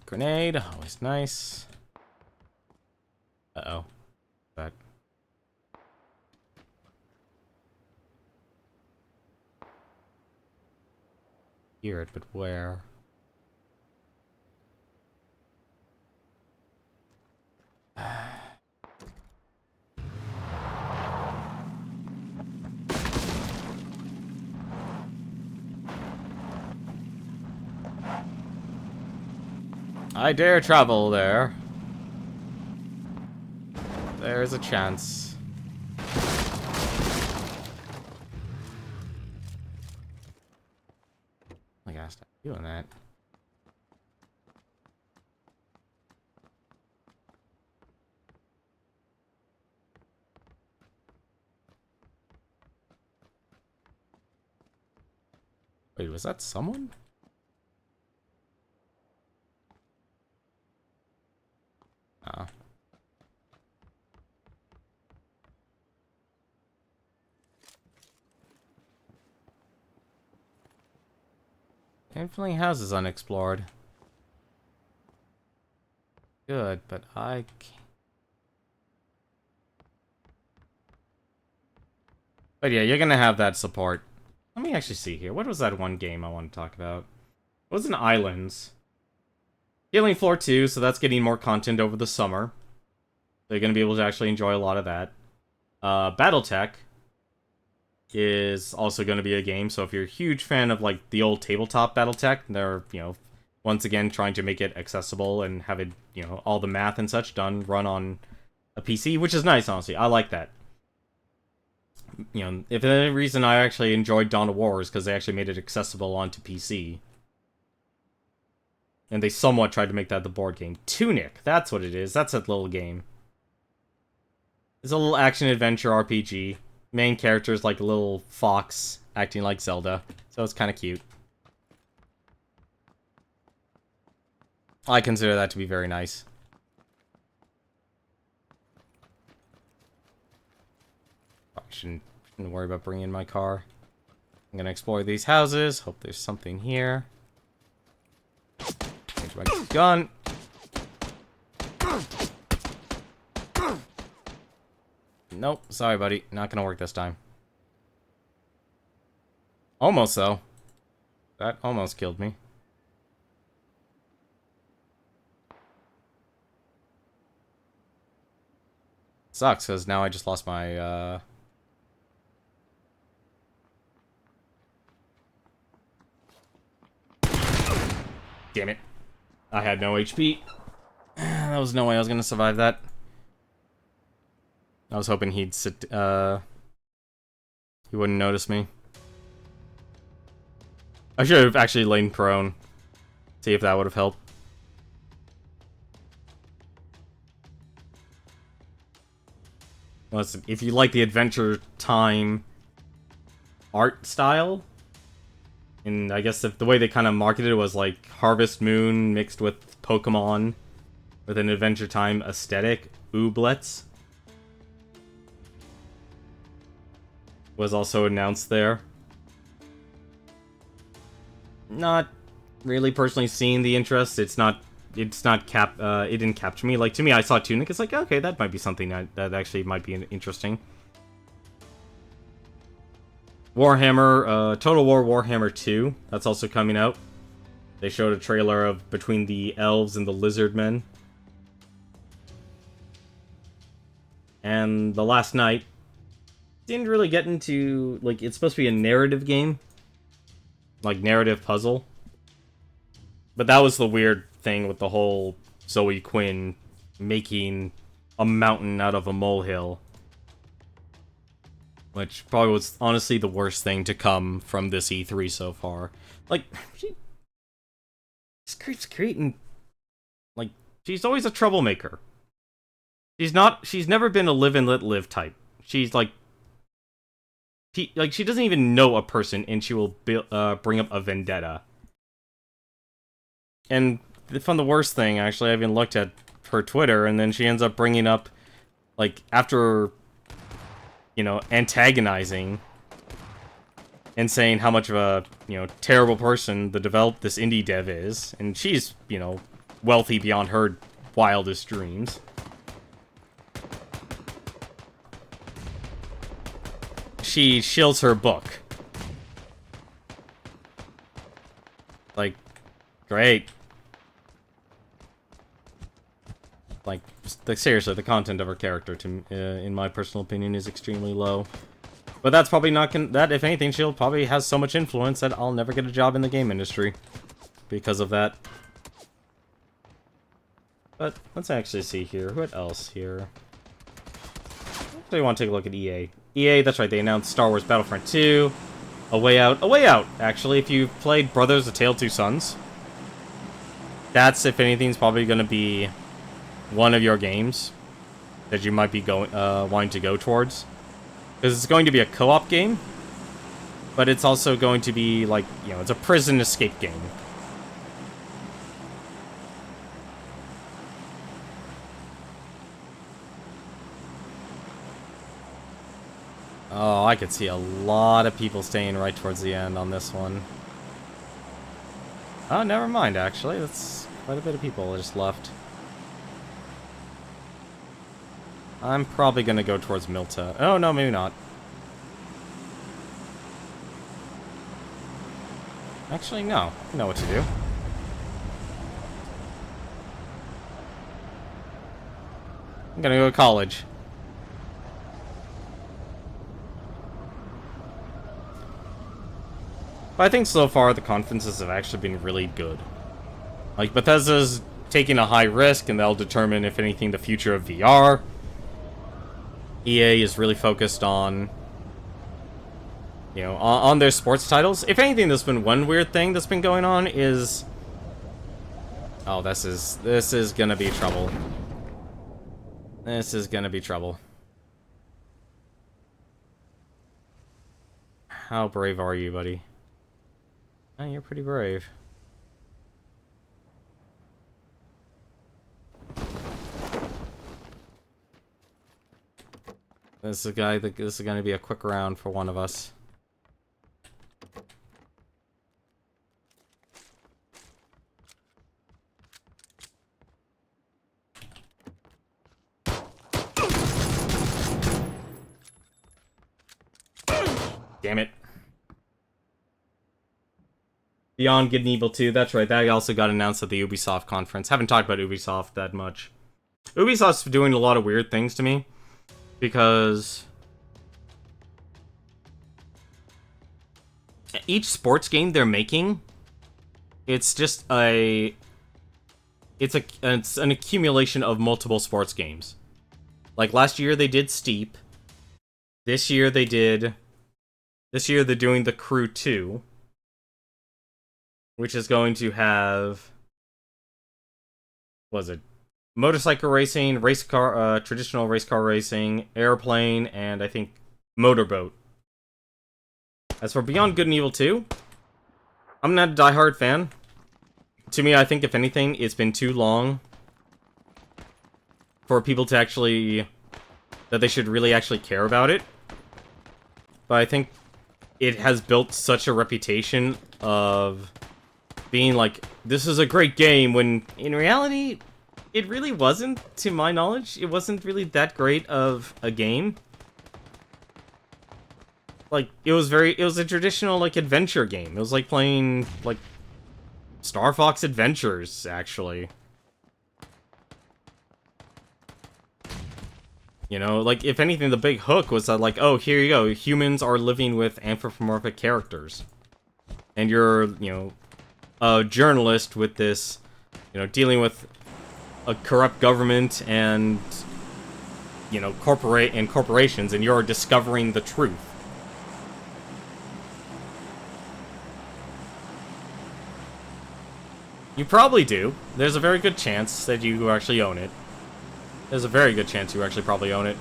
Grenade, always nice. Uh-oh. That. Hear it, but where? I dare travel there. There's a chance. I gotta stop doing that. Wait, was that someone? Oh. Infinitely houses unexplored. Good, but I can't. But yeah, you're gonna have that support. Let me actually see here. What was that one game I want to talk about? It was in Islands. Healing Floor 2, so that's getting more content over the summer. So you're gonna be able to actually enjoy a lot of that. Battletech is also going to be a game, so if you're a huge fan of, like, the old tabletop Battletech, they're, you know, once again trying to make it accessible and have it, you know, all the math and such run on a PC, which is nice, honestly. I like that. You know, if there's any reason I actually enjoyed Dawn of War is because they actually made it accessible onto PC. And they somewhat tried to make that the board game. Tunic, that's what it is. That's that little game. It's a little action-adventure RPG. Main character is like a little fox acting like Zelda, so it's kind of cute. I consider that to be very nice. I shouldn't worry about bringing in my car. I'm gonna explore these houses. Hope there's something here. Change my gun. Nope, sorry, buddy. Not gonna work this time. Almost, though. That almost killed me. Sucks, because now I just lost my, Damn it. I had no HP. There was no way I was gonna survive that. I was hoping he'd sit, he wouldn't notice me. I should have actually lain prone. See if that would have helped. Listen, if you like the Adventure Time art style, and I guess the way they kind of marketed it was like Harvest Moon mixed with Pokemon with an Adventure Time aesthetic, Ooblets was also announced there. Not really personally seeing the interest. It didn't capture me. Like, to me, I saw Tunic, it's like, okay, that might be something that actually might be interesting. Warhammer, Total War Warhammer 2, that's also coming out. They showed a trailer of between the elves and the lizard men. And the last night didn't really get into, like, it's supposed to be a narrative game. Like, narrative puzzle. But that was the weird thing with the whole Zoe Quinn making a mountain out of a molehill. Which probably was, honestly, the worst thing to come from this E3 so far. Like, she just keeps creating... Like, she's always a troublemaker. She's never been a live and let live type. She's, like... she doesn't even know a person, and she will bring up a vendetta. And from the worst thing, actually, I even looked at her Twitter, and then she ends up bringing up, like, after you know, antagonizing and saying how much of a, you know, terrible person this indie dev is. And she's, you know, wealthy beyond her wildest dreams. She shills her book. Like, great. Like, seriously, the content of her character, in my personal opinion, is extremely low. But that's probably not that, if anything, she'll probably has so much influence that I'll never get a job in the game industry because of that. But let's actually see here. What else here? I want to take a look at EA. EA, that's right, they announced Star Wars Battlefront 2. A Way Out, actually, if you've played Brothers: A Tale of Two Sons. That's, if anything, is probably going to be one of your games that you might be wanting to go towards. Because it's going to be a co-op game, but it's also going to be, like, you know, it's a prison escape game. Oh, I could see a lot of people staying right towards the end on this one. Oh, never mind, actually. That's quite a bit of people just left. I'm probably going to go towards Milta. Oh, no, maybe not. Actually, no. I know what to do. I'm going to go to college. But I think so far the conferences have actually been really good. Like, Bethesda's taking a high risk, and they'll determine, if anything, the future of VR. EA is really focused on, you know, on their sports titles. If anything, there's been one weird thing that's been going on is... Oh, this is gonna be trouble. This is gonna be trouble. How brave are you, buddy? Oh, you're pretty brave. This is going to be a quick round for one of us. Damn it. Beyond Good and Evil 2, that's right, that also got announced at the Ubisoft conference. Haven't talked about Ubisoft that much. Ubisoft's doing a lot of weird things to me. Because each sports game they're making, it's just it's an accumulation of multiple sports games. Like last year they did Steep. This year they're doing The Crew 2, which is going to have, what was it? Motorcycle racing, race car, traditional race car racing, airplane, and I think motorboat. As for Beyond Good and Evil 2, I'm not a diehard fan. To me, I think if anything, it's been too long for people to actually, that they should really actually care about it. But I think it has built such a reputation of being like, this is a great game, when in reality, it really wasn't, to my knowledge. It wasn't really that great of a game. Like, it was a traditional, like, adventure game. It was like playing, like, Star Fox Adventures, actually. You know, like, if anything, the big hook was that, like, oh, here you go, humans are living with anthropomorphic characters. And you're, you know, a journalist with this, you know, dealing with a corrupt government and, you know, corporations, and you're discovering the truth. You probably do. There's a very good chance that you actually own it. There's a very good chance you actually probably own it.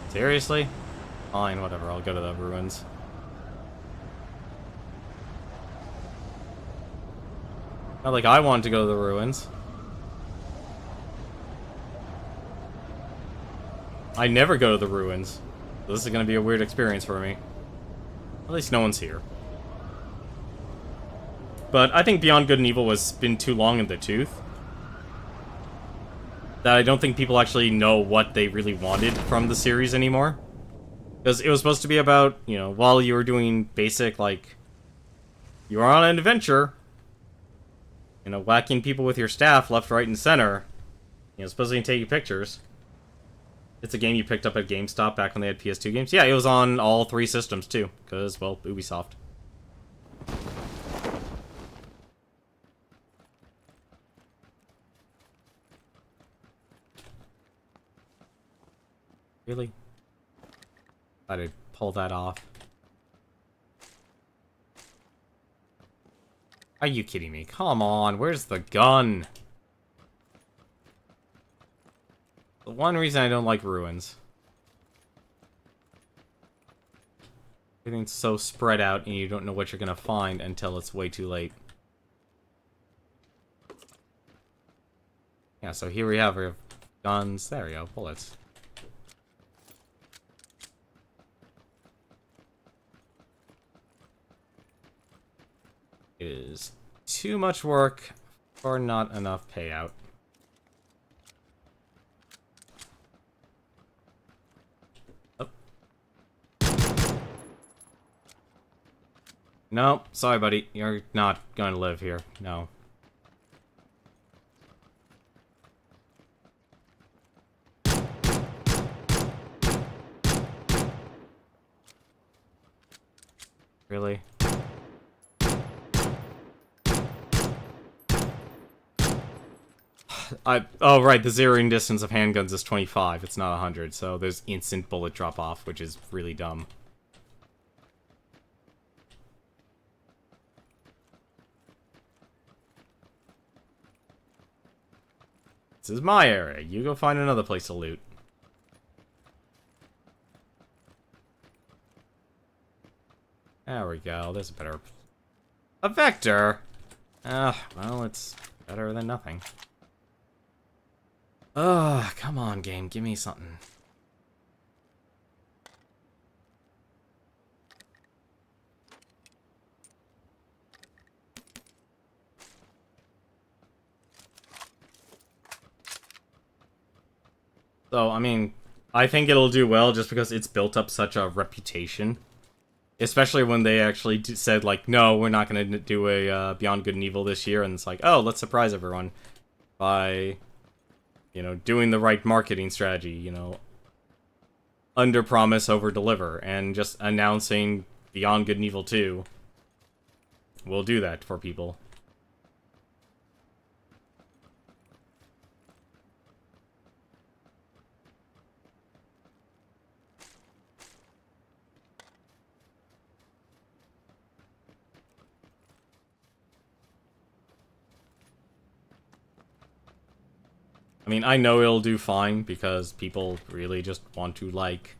Seriously? Fine, whatever, I'll go to the ruins. Not like I wanted to go to the ruins. I never go to the ruins. So this is gonna be a weird experience for me. At least no one's here. But I think Beyond Good and Evil was been too long in the tooth. That I don't think people actually know what they really wanted from the series anymore. Because it was supposed to be about, you know, while you were doing basic, like, you were on an adventure, you know, whacking people with your staff left, right, and center. You know, supposedly taking pictures. It's a game you picked up at GameStop back when they had PS2 games. Yeah, it was on all 3 systems, too. Because, well, Ubisoft. Really? I'd pull that off. Are you kidding me? Come on, where's the gun? The one reason I don't like ruins. Everything's so spread out and you don't know what you're gonna find until it's way too late. Yeah, so here we have guns. There we go, bullets. It is too much work for not enough payout. Oh. No, sorry buddy, you're not going to live here, no. Really? Oh, right, the zeroing distance of handguns is 25, it's not 100, so there's instant bullet drop-off, which is really dumb. This is my area, you go find another place to loot. There we go, there's a better... A vector! Well, it's better than nothing. Ugh, come on, game. Give me something. So, I mean, I think it'll do well just because it's built up such a reputation. Especially when they actually said, like, no, we're not going to do a Beyond Good and Evil this year. And it's like, oh, let's surprise everyone by... you know, doing the right marketing strategy, you know, under promise, over deliver, and just announcing Beyond Good and Evil 2 will do that for people. I mean, I know it'll do fine, because people really just want to like,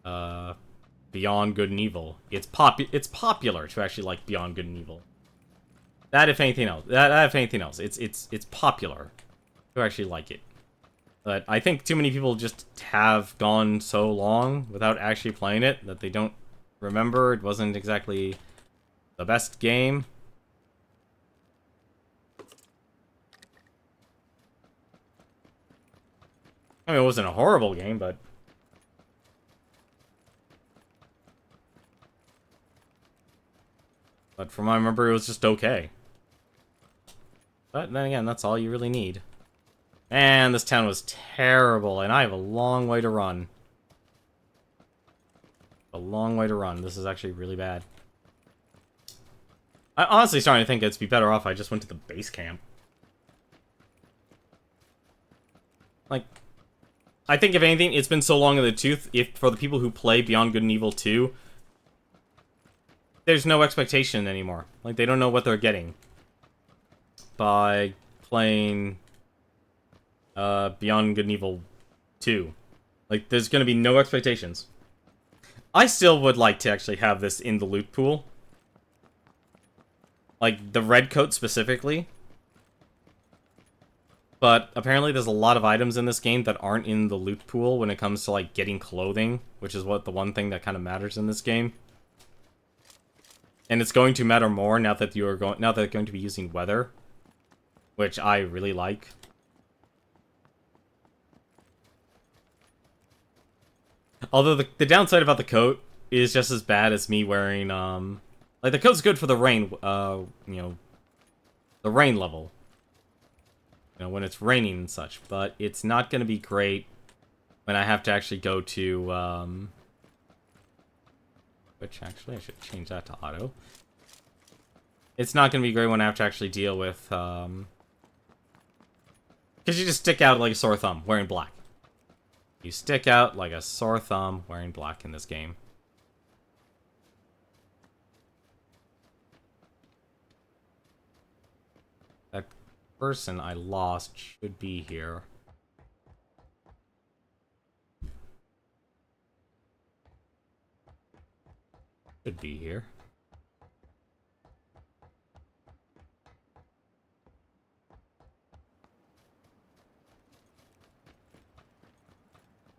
Beyond Good and Evil. It's popular to actually like Beyond Good and Evil. That, if anything else, it's popular to actually like it. But I think too many people just have gone so long without actually playing it that they don't remember it wasn't exactly the best game. I mean, it wasn't a horrible game, but... But from what I remember, it was just okay. But then again, that's all you really need. Man, this town was terrible, and I have a long way to run. A long way to run. This is actually really bad. I'm honestly starting to think it'd be better off I just went to the base camp. Like... I think, if anything, it's been so long in the tooth, if for the people who play Beyond Good and Evil 2, there's no expectation anymore. Like, they don't know what they're getting by playing Beyond Good and Evil 2. Like, there's gonna be no expectations. I still would like to actually have this in the loot pool. Like, the red coat specifically. But apparently there's a lot of items in this game that aren't in the loot pool when it comes to, like, getting clothing, which is the one thing that kind of matters in this game. And it's going to matter more now that they're going to be using weather, which I really like. Although the downside about the coat is just as bad as me wearing, like, the coat's good for the rain, you know, the rain level. You know, when it's raining and such, but it's not going to be great when I have to actually go to, which, actually, I should change that to auto. It's not going to be great when I have to actually deal with, because you just stick out like a sore thumb wearing black. You stick out like a sore thumb wearing black in this game. That person I lost should be here. Should be here.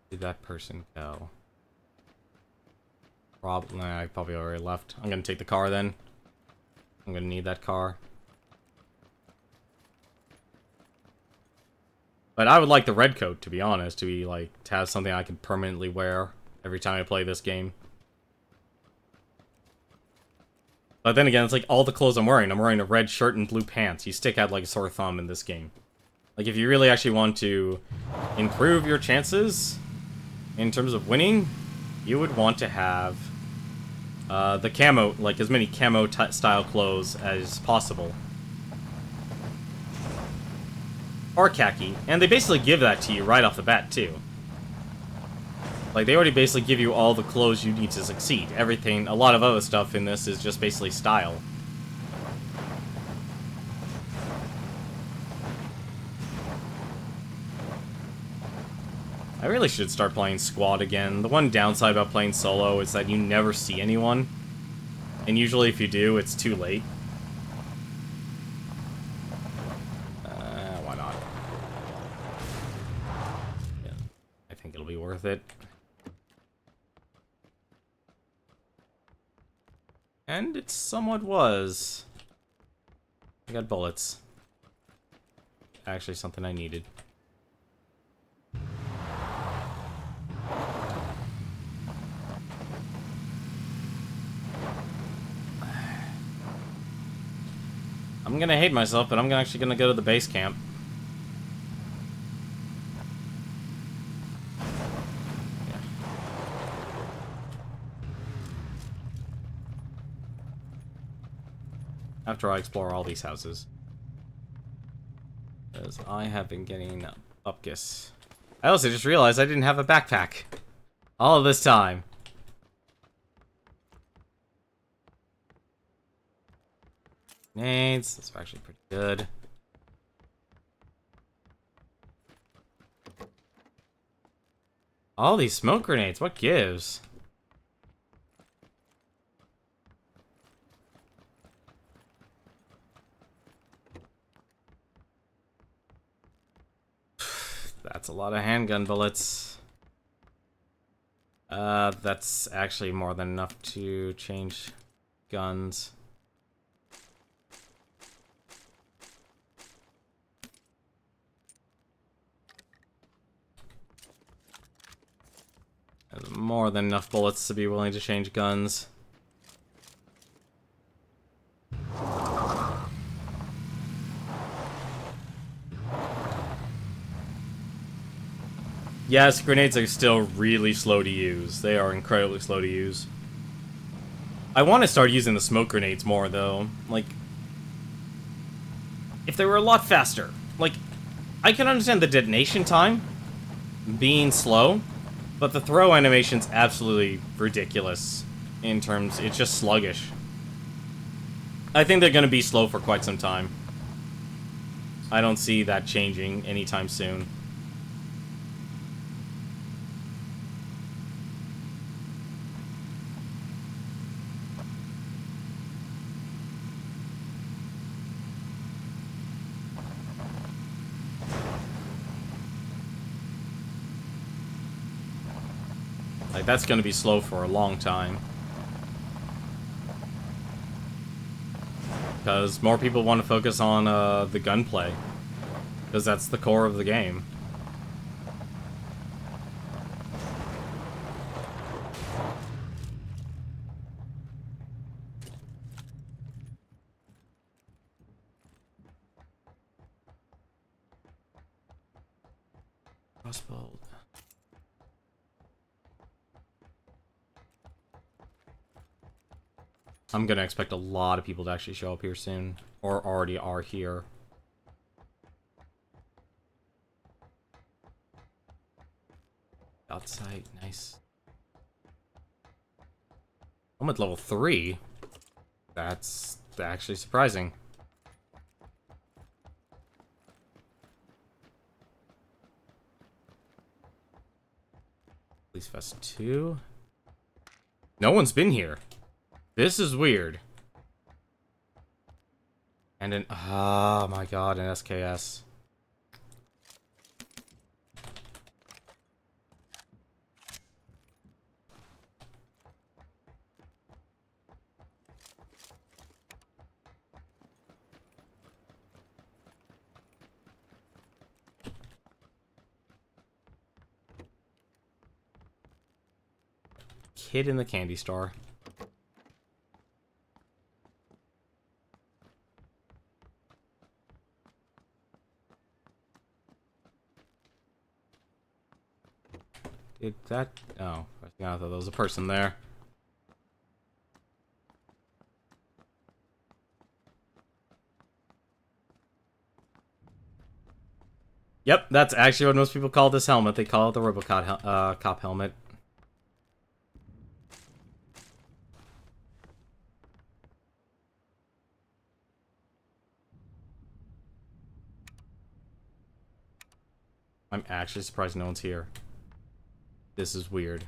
Did that person go? Probably. Nah, I probably already left. I'm gonna take the car then. I'm gonna need that car. But I would like the red coat, to be honest, to be like to have something I can permanently wear every time I play this game. But then again, it's like all the clothes I'm wearing a red shirt and blue pants. You stick out like a sore thumb in this game. Like, if you really actually want to improve your chances in terms of winning, you would want to have the camo, like as many camo style clothes as possible. Or khaki. And they basically give that to you right off the bat, too. Like, they already basically give you all the clothes you need to succeed. Everything, a lot of other stuff in this is just basically style. I really should start playing squad again. The one downside about playing solo is that you never see anyone. And usually if you do, it's too late. Why not? Yeah, I think it'll be worth it. And it somewhat was. I got bullets. Actually, something I needed. I'm gonna hate myself, but I'm actually gonna go to the base camp. Yeah. After I explore all these houses. Because I have been getting upkiss. I also just realized I didn't have a backpack. All of this time. Nades, that's actually pretty good. All these smoke grenades, what gives? That's a lot of handgun bullets. That's actually more than enough to change guns. There's more than enough bullets to be willing to change guns. Yes, grenades are still really slow to use. They are incredibly slow to use. I want to start using the smoke grenades more, though. Like, if they were a lot faster. Like, I can understand the detonation time being slow, but the throw animation's absolutely ridiculous in terms... It's just sluggish. I think they're going to be slow for quite some time. I don't see that changing anytime soon. Like, that's gonna be slow for a long time. Because more people want to focus on the gunplay. Because that's the core of the game. Crossbow. I'm gonna expect a lot of people to actually show up here soon. Or already are here. Outside, nice. I'm at level 3. That's actually surprising. Police Fest 2. No one's been here. This is weird. And an... oh my god, an SKS. Kid in the candy store. Did that... oh, I thought there was a person there. Yep, that's actually what most people call this helmet. They call it the RoboCop cop helmet. I'm actually surprised no one's here. This is weird.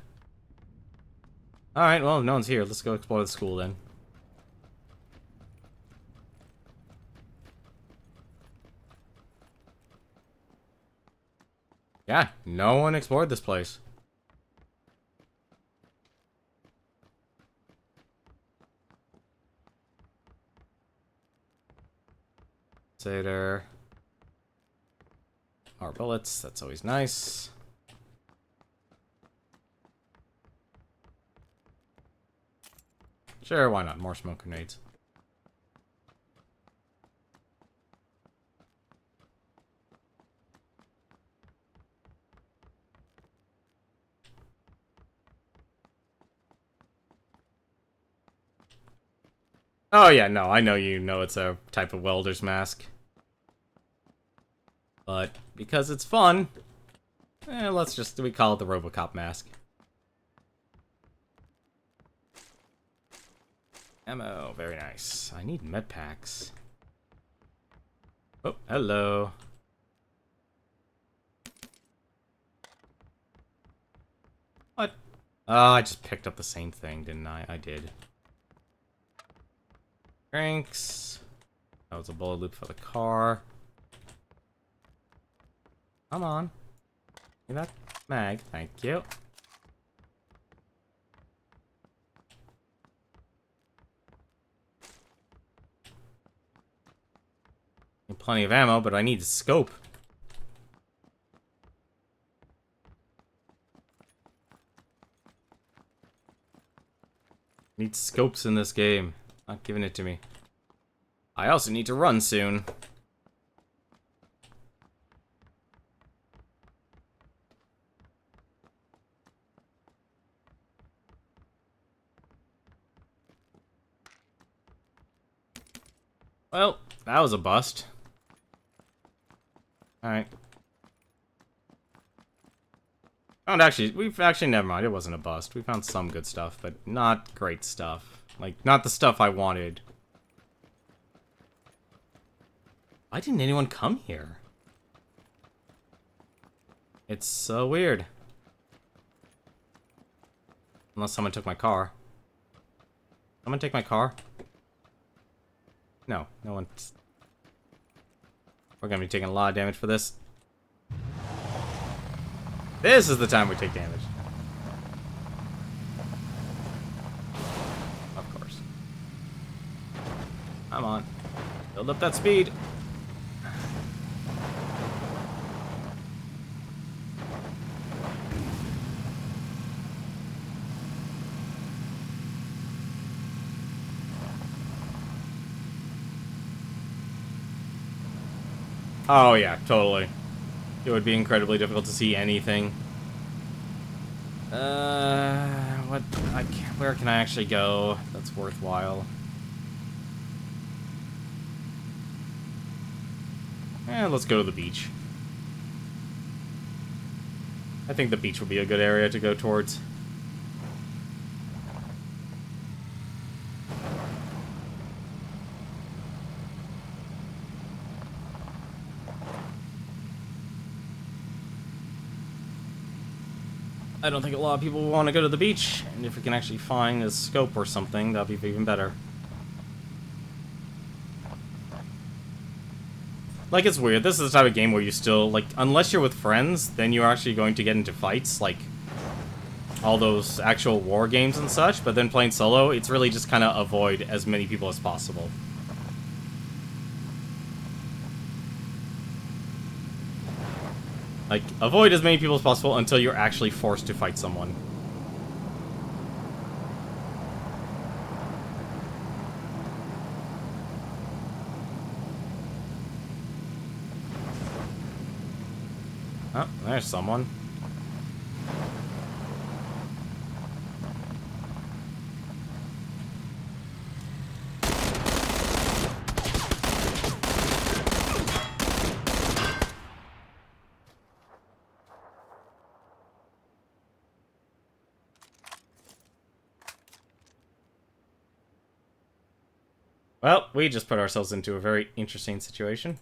Alright, well, no one's here. Let's go explore the school then. Yeah, no one explored this place. Satyr. More bullets, that's always nice. Sure, why not? More smoke grenades. Oh yeah, no, I know you know it's a type of welder's mask. But because it's fun, we call it the RoboCop mask. Ammo, very nice. I need med packs. Oh, hello. What? Oh, I just picked up the same thing, didn't I? I did. Drinks. That was a bullet loop for the car. Come on. Give that mag. Thank you. Plenty of ammo, but I need a scope. Need scopes in this game. Not giving it to me. I also need to run soon. Well, that was a bust. Alright. We've actually, never mind, it wasn't a bust. We found some good stuff, but not great stuff. Like, not the stuff I wanted. Why didn't anyone come here? It's so weird. Unless someone took my car. Someone take my car? No, no one. We're gonna be taking a lot of damage for this. This is the time we take damage. Come on. Build up that speed. Oh yeah, totally. It would be incredibly difficult to see anything. What? Where can I actually go that's worthwhile? Let's go to the beach. I think the beach would be a good area to go towards. I don't think a lot of people want to go to the beach, and if we can actually find a scope or something, that'd be even better. Like, it's weird. This is the type of game where you still, like, unless you're with friends, then you're actually going to get into fights, like all those actual war games and such, but then playing solo, it's really just kind of avoid as many people as possible. Like, avoid as many people as possible until you're actually forced to fight someone. Oh, there's someone. Well, we just put ourselves into a very interesting situation.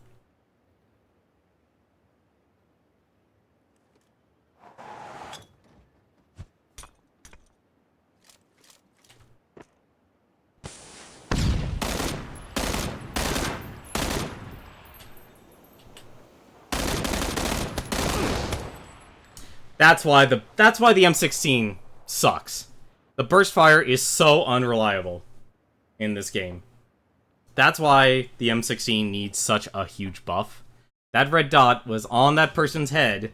That's why the M16 sucks. The burst fire is so unreliable in this game. That's why the M16 needs such a huge buff. That red dot was on that person's head,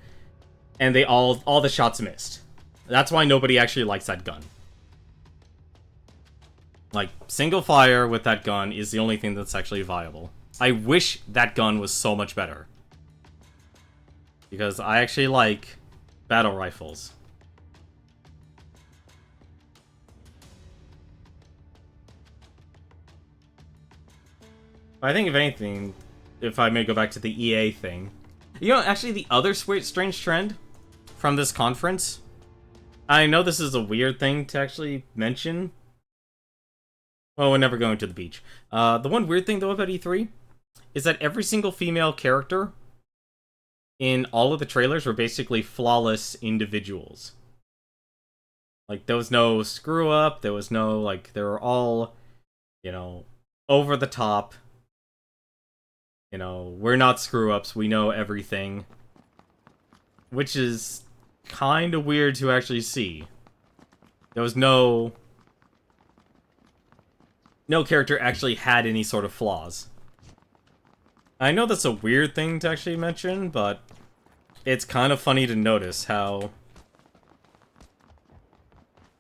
and they all the shots missed. That's why nobody actually likes that gun. Like, single fire with that gun is the only thing that's actually viable. I wish that gun was so much better. Because I actually like battle rifles. I think, if anything, if I may go back to the EA thing... You know, actually, the other strange trend from this conference... I know this is a weird thing to actually mention. Well, we're never going to the beach. The one weird thing, though, about E3 is that every single female character in all of the trailers were basically flawless individuals. Like, there was no screw-up, there was no, like, they were all, you know, over the top. You know, we're not screw-ups, we know everything. Which is kind of weird to actually see. There was no character actually had any sort of flaws. I know that's a weird thing to actually mention, but it's kind of funny to notice how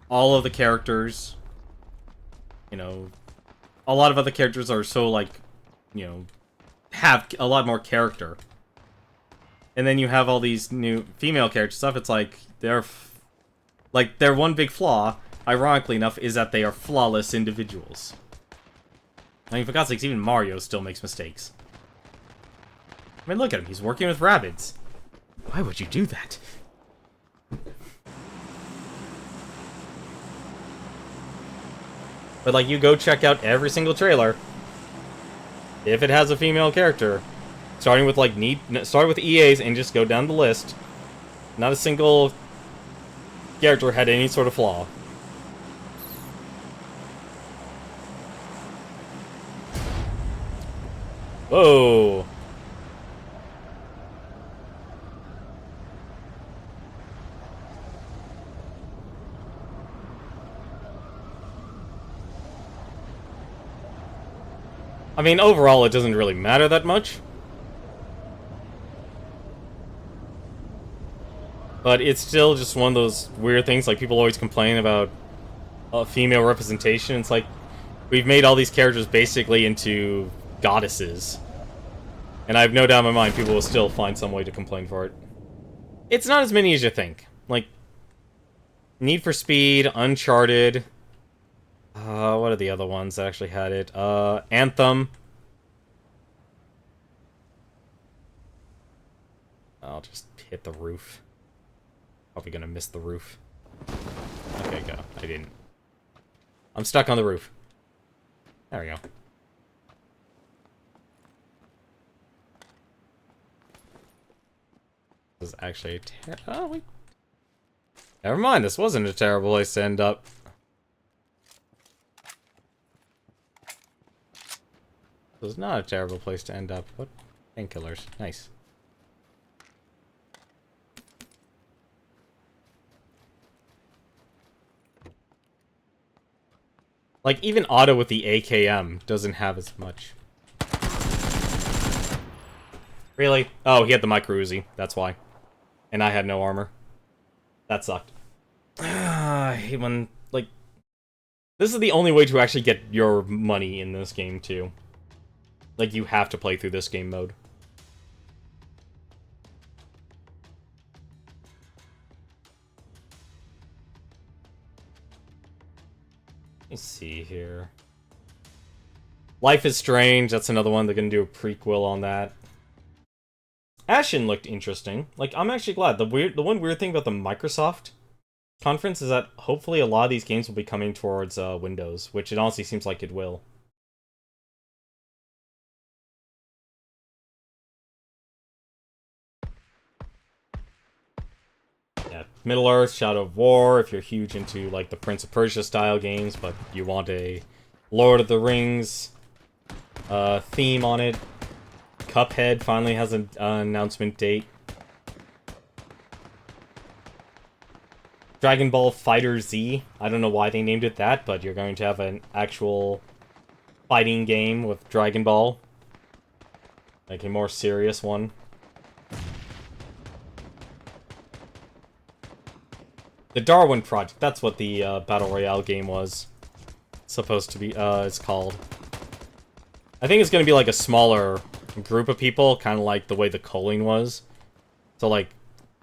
all of the characters, you know, a lot of other characters are so, like, you know, have a lot more character. And then you have all these new female character stuff, it's like, their one big flaw, ironically enough, is that they are flawless individuals. I mean, for God's sakes, even Mario still makes mistakes. I mean, look at him, he's working with rabbits. Why would you do that? But, like, you go check out every single trailer. If it has a female character, starting with, like, start with EA's and just go down the list, not a single character had any sort of flaw. Whoa. mean, overall, it doesn't really matter that much. But it's still just one of those weird things, like, people always complain about female representation. It's like, we've made all these characters basically into goddesses. And I have no doubt in my mind people will still find some way to complain for it. It's not as many as you think. Like, Need for Speed, Uncharted... what are the other ones that actually had it? Anthem. I'll just hit the roof. Probably gonna miss the roof. Okay, go. I didn't. I'm stuck on the roof. There we go. This is actually a oh, wait. Never mind, this wasn't a terrible place to end up. This is not a terrible place to end up. What? Painkillers. Nice. Like, even auto with the AKM doesn't have as much. Really? Oh, he had the micro Uzi. That's why. And I had no armor. That sucked. I hate when, like... This is the only way to actually get your money in this game, too. Like, you have to play through this game mode. Let me see here. Life is Strange, that's another one. They're gonna do a prequel on that. Ashen looked interesting. Like, I'm actually glad. The one weird thing about the Microsoft conference is that hopefully a lot of these games will be coming towards Windows, which it honestly seems like it will. Yeah, Middle-earth, Shadow of War, if you're huge into, like, the Prince of Persia style games, but you want a Lord of the Rings theme on it. Cuphead finally has an announcement date. Dragon Ball Fighter Z. I don't know why they named it that, but you're going to have an actual fighting game with Dragon Ball. Like a more serious one. The Darwin Project, that's what the Battle Royale game was supposed to be, it's called. I think it's going to be like a smaller group of people, kind of like the way the Culling was. So, like,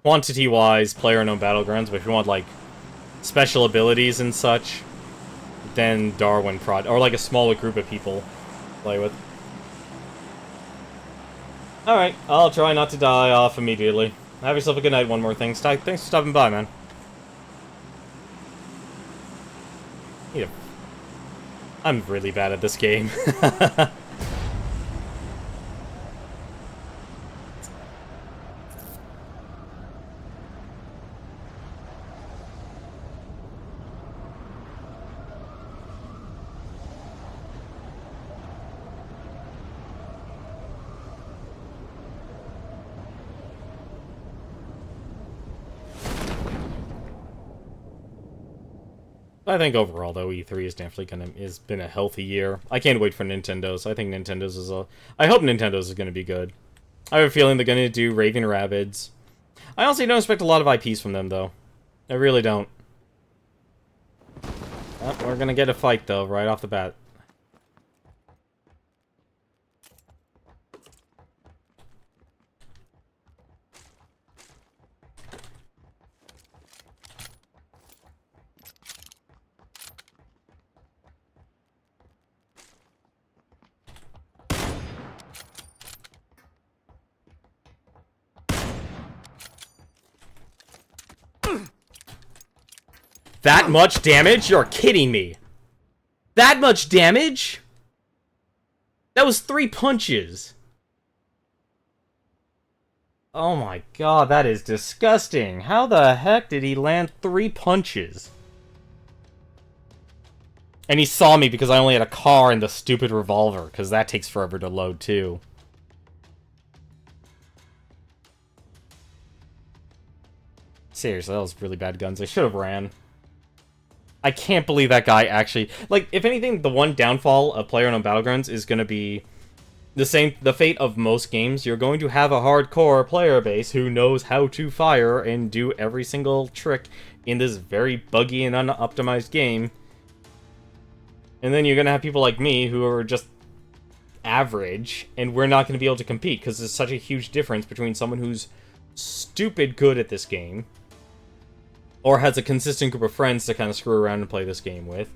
quantity-wise, PlayerUnknown Battlegrounds, but if you want, like, special abilities and such, then Darwin Project, or like a smaller group of people to play with. Alright, I'll try not to die off immediately. Have yourself a good night, one more thing. Thanks for stopping by, man. Yeah. I'm really bad at this game. I think overall, though, E3 is definitely has been a healthy year. I can't wait for Nintendo's. I think Nintendo's is I hope Nintendo's is gonna be good. I have a feeling they're gonna do Raving Rabbids. I honestly don't expect a lot of IPs from them, though. I really don't. We're gonna get a fight, though, right off the bat. That much damage? You're kidding me. That much damage? That was 3 punches. Oh my god, that is disgusting. How the heck did he land 3 punches? And he saw me because I only had a car and the stupid revolver, because that takes forever to load too. Seriously, that was really bad guns. I should have ran. I can't believe that guy actually... Like, if anything, the one downfall of PlayerUnknown Battlegrounds is going to be The fate of most games, you're going to have a hardcore player base who knows how to fire and do every single trick in this very buggy and unoptimized game. And then you're going to have people like me who are just average, and we're not going to be able to compete because there's such a huge difference between someone who's stupid good at this game or has a consistent group of friends to kind of screw around and play this game with,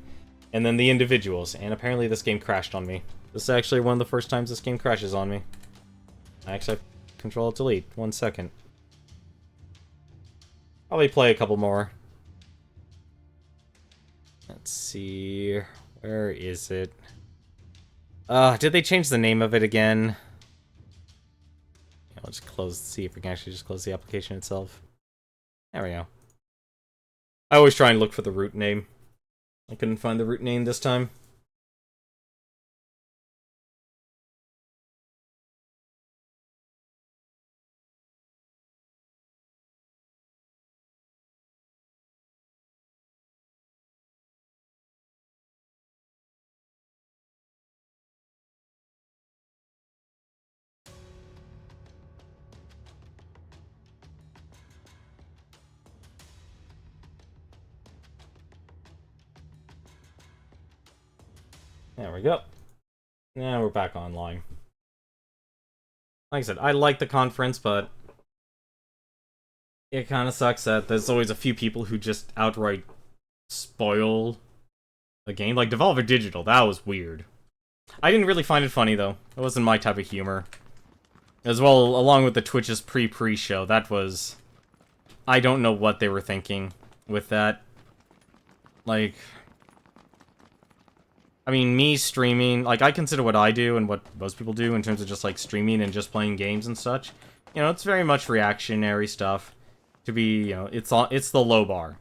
and then the individuals. And apparently this game crashed on me. This is actually one of the first times this game crashes on me. I actually have Control-Delete. 1 second. Probably play a couple more. Let's see. Where is it? Did they change the name of it again? Yeah, let's close, see if we can actually just close the application itself. There we go. I always try and look for the root name. I couldn't find the root name this time. There we go. Now we're back online. Like I said, I like the conference, but it kind of sucks that there's always a few people who just outright spoil a game. Like Devolver Digital, that was weird. I didn't really find it funny, though. It wasn't my type of humor. As well, along with the Twitch's pre-show, that was... I don't know what they were thinking with that. Like... I mean, me streaming, like, I consider what I do and what most people do in terms of just, like, streaming and just playing games and such. You know, it's very much reactionary stuff. To be, you know, it's the low bar.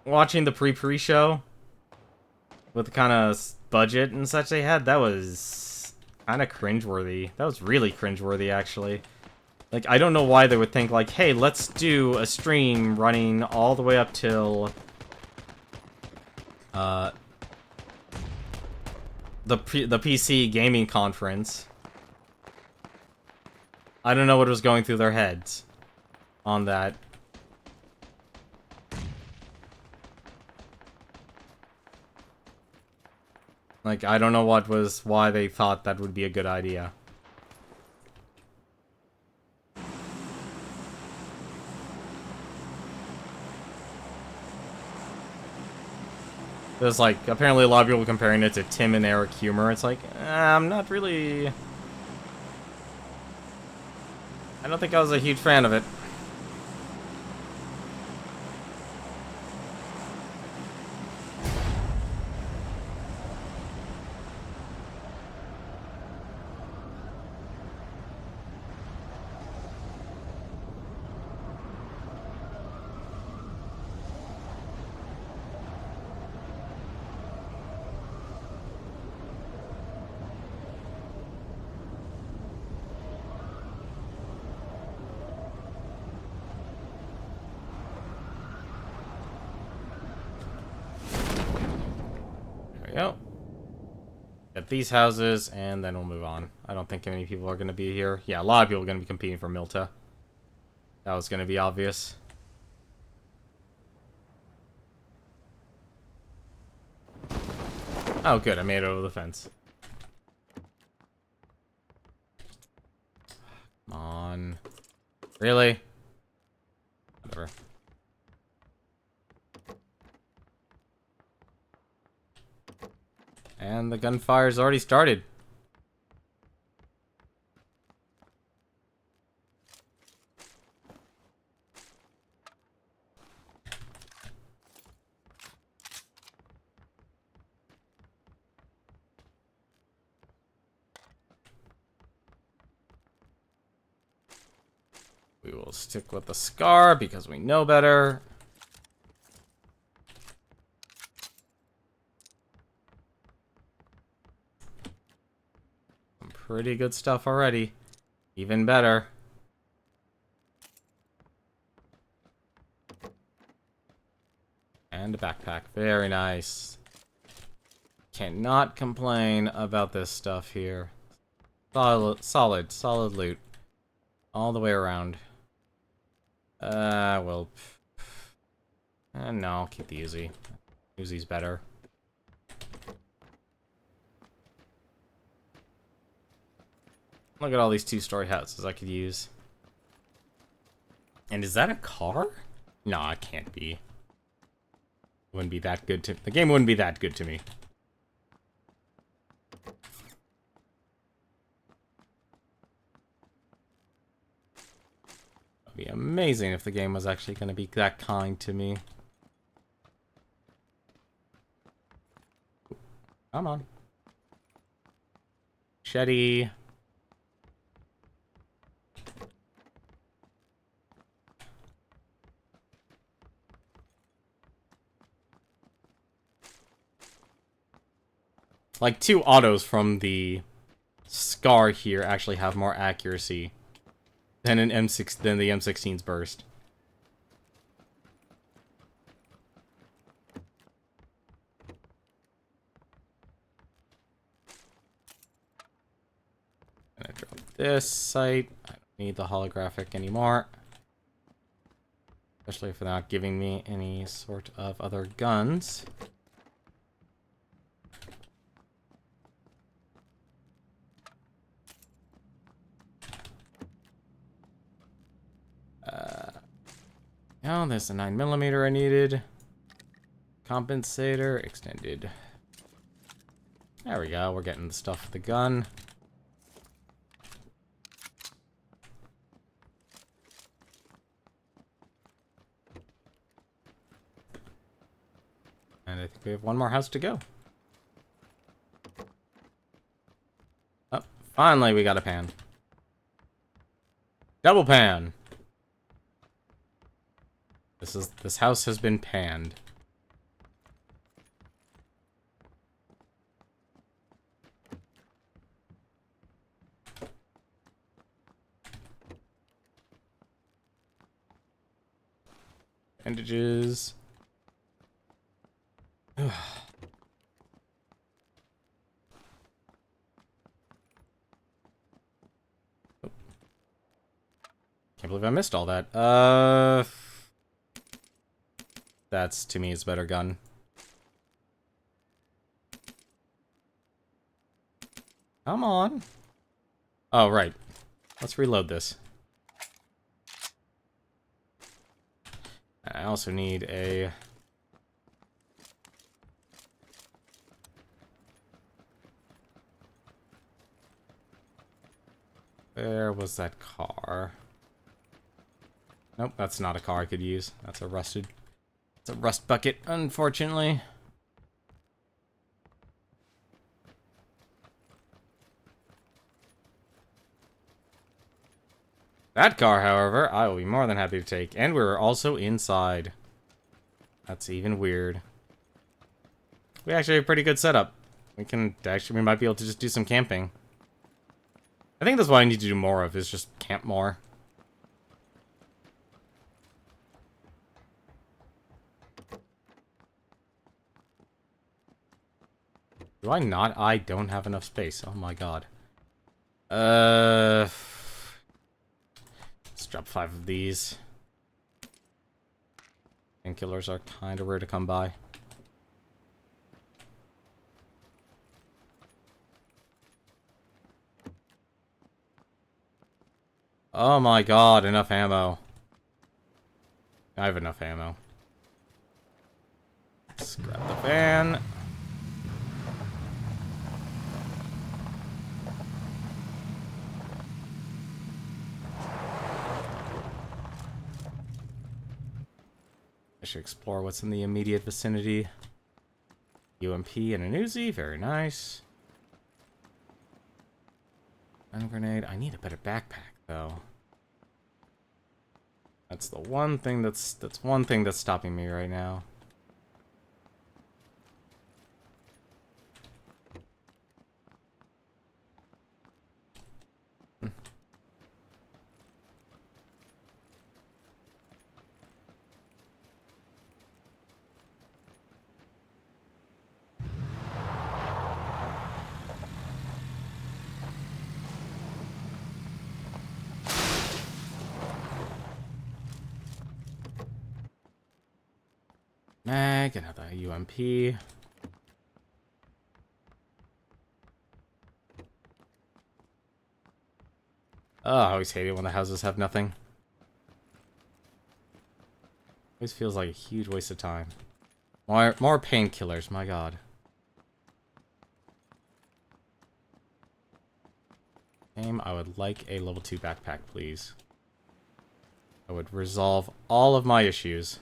Watching the pre-show, with the kind of budget and such they had, that was kind of cringeworthy. That was really cringeworthy, actually. Like, I don't know why they would think, like, hey, let's do a stream running all the way up till... the PC gaming conference. I don't know what was going through their heads on that. Like, I don't know why they thought that would be a good idea. There's, like, apparently a lot of people comparing it to Tim and Eric humor. It's like, I'm not really... I don't think I was a huge fan of it. Yep. Get these houses, and then we'll move on. I don't think many people are going to be here. Yeah, a lot of people are going to be competing for Milta. That was going to be obvious. Oh, good. I made it over the fence. Come on. Really? Whatever. And the gunfire's already started. We will stick with the Scar because we know better. Pretty good stuff already. Even better. And a backpack. Very nice. Cannot complain about this stuff here. Solid loot. All the way around. Well... no, I'll keep the Uzi. Uzi's better. Look at all these two-story houses I could use. And is that a car? No, it can't be. It wouldn't be that good to... The game wouldn't be that good to me. It'd be amazing if the game was actually going to be that kind to me. Come on. Shetty. Like, 2 autos from the Scar here actually have more accuracy than the M16's burst. Gonna drop this sight. I don't need the holographic anymore. Especially if they're not giving me any sort of other guns. Oh, there's the 9mm I needed. Compensator, extended. There we go, we're getting the stuff for the gun. And I think we have one more house to go. Oh, finally we got a pan. Double pan! This house has been panned. Bandages. Can't believe I missed all that. That's, to me, is a better gun. Come on. Oh, right. Let's reload this. I also need a... Where was that car? Nope, that's not a car I could use. That's a rusted... It's a rust bucket, unfortunately. That car, however, I will be more than happy to take. And we're also inside. That's even weird. We actually have a pretty good setup. We might be able to just do some camping. I think that's what I need to do more of, is just camp more. Do I not? I don't have enough space. Oh my god. Let's drop 5 of these. Painkillers are kind of rare to come by. Oh my god, enough ammo. I have enough ammo. Let's grab the van. I should explore what's in the immediate vicinity. UMP and an Uzi, very nice. Stun grenade. I need a better backpack, though. That's the one thing that's stopping me right now. Mag, another UMP. Oh, I always hate it when the houses have nothing. Always feels like a huge waste of time. More painkillers, my god. Game, I would like a level 2 backpack, please. I would resolve all of my issues.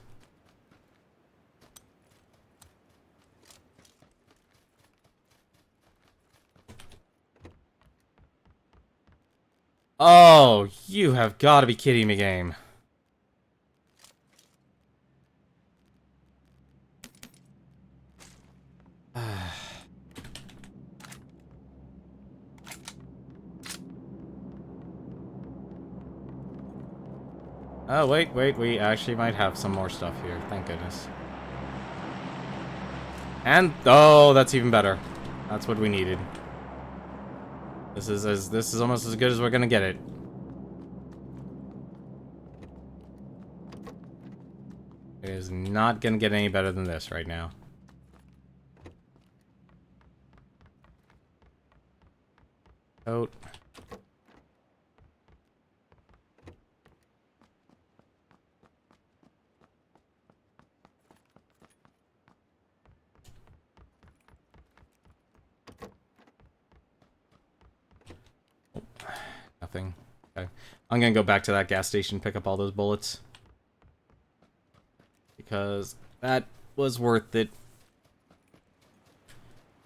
Oh, you have got to be kidding me, game. Oh, wait, we actually might have some more stuff here. Thank goodness. And, oh, that's even better. That's what we needed. This is almost as good as we're gonna get it. It is not gonna get any better than this right now. Coat. Nothing. Okay. I'm gonna go back to that gas station, pick up all those bullets. Because that was worth it.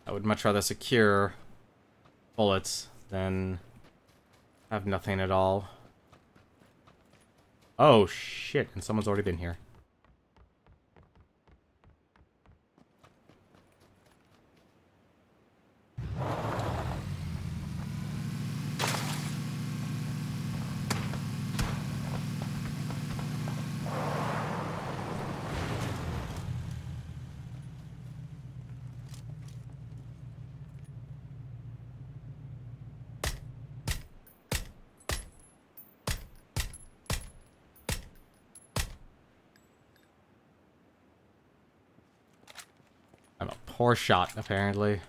I would much rather secure bullets than have nothing at all. Oh, shit. And someone's already been here. I'm a poor shot, apparently.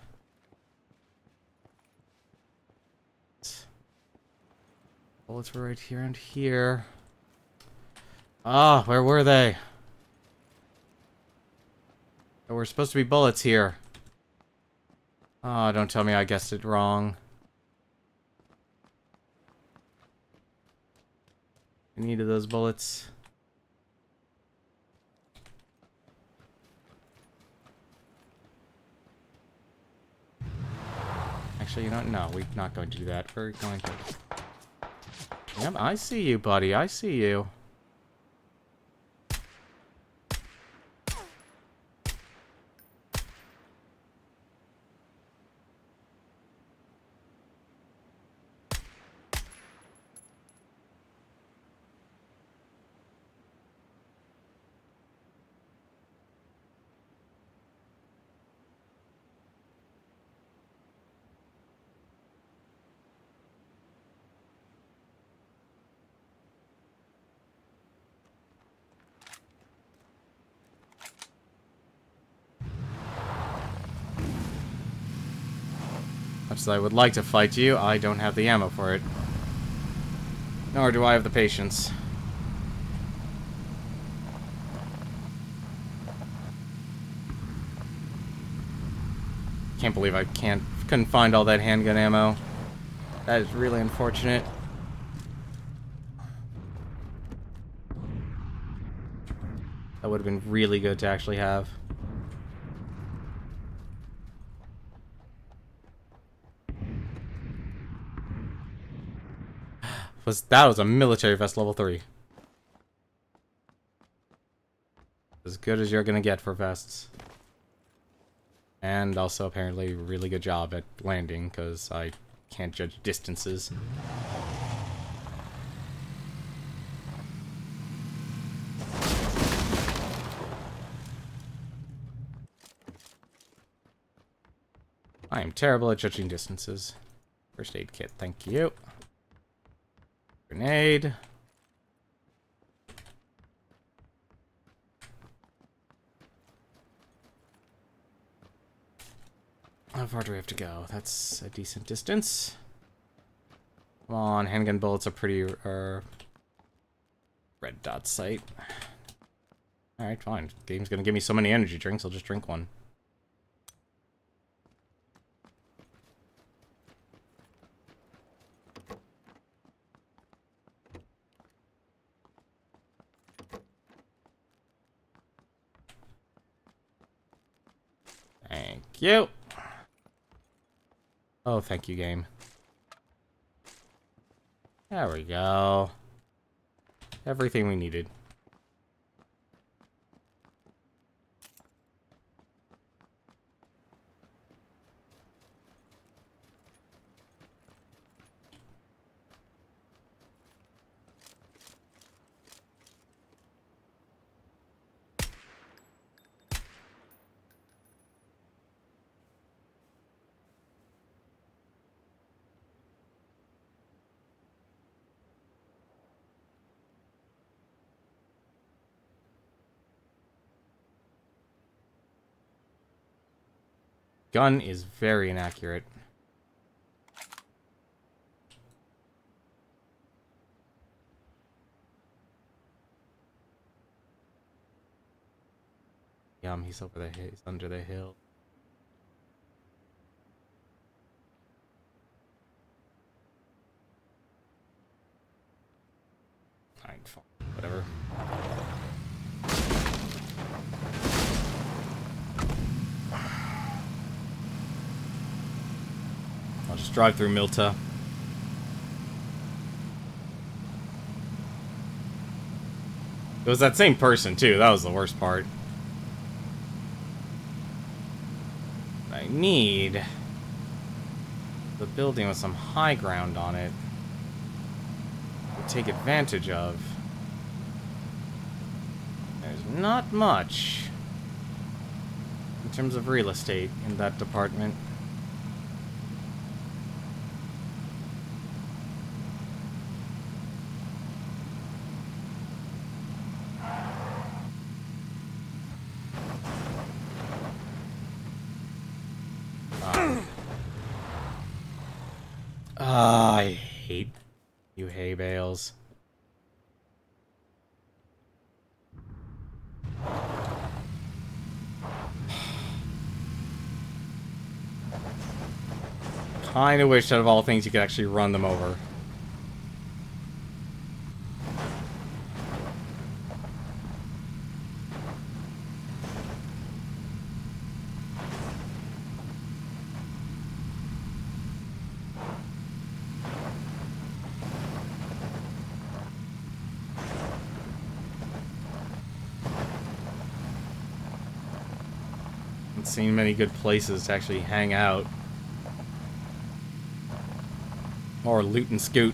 Bullets were right here and here. Ah, where were they? There were supposed to be bullets here. Oh, don't tell me I guessed it wrong. I needed those bullets. Actually, you don't know. We're not going to do that. We're going to... Yep, I see you, buddy. I see you. Much as I would like to fight you, I don't have the ammo for it. Nor do I have the patience. Can't believe I couldn't find all that handgun ammo. That is really unfortunate. That would have been really good to actually have. That was a military vest level 3. As good as you're gonna get for vests. And also apparently really good job at landing, because I can't judge distances. I am terrible at judging distances. First aid kit, thank you. Grenade. how far do we have to go? That's a decent distance. Come on, handgun bullets are pretty, red dot sight. Alright, fine. Game's gonna give me so many energy drinks, I'll just drink one. Thank you. Oh, thank you, game. There we go. Everything we needed. Gun is very inaccurate. He's over the hill. He's under the hill. Fine, whatever. I'll just drive through Milta. It was that same person, too. That was the worst part. I need the building with some high ground on it to take advantage of. There's not much in terms of real estate in that department. I hate you hay bales. Kinda wish out of all things you could actually run them over. Haven't seen many good places to actually hang out. Or loot and scoot.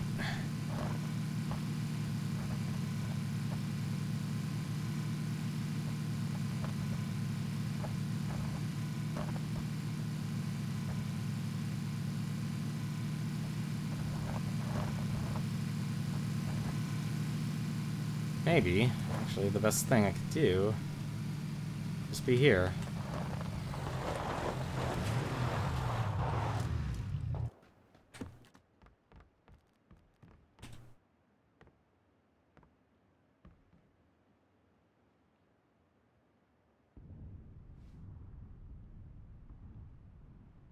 Maybe, actually, the best thing I could do is be here.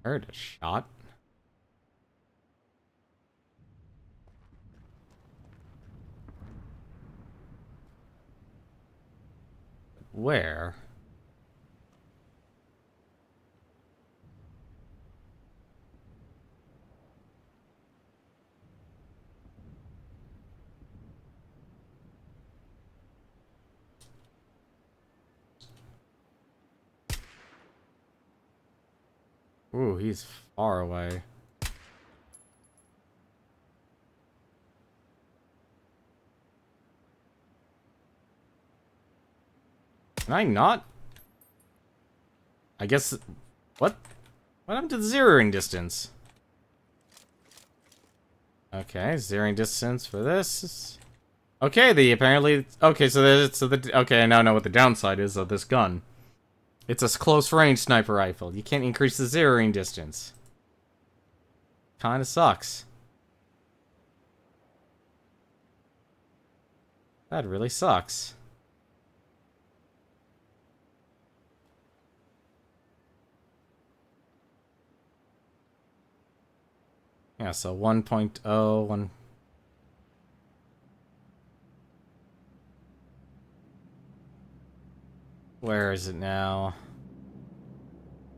Heard a shot. Where? Ooh, he's far away. Can I not? I guess... What? What happened to the zeroing distance? Okay, zeroing distance for this. Okay, the apparently... Okay, so the... Okay, I now know what the downside is of this gun. It's a close range sniper rifle. You can't increase the zeroing distance. Kinda sucks. That really sucks. Yeah, so 1.0, 1... Where is it now?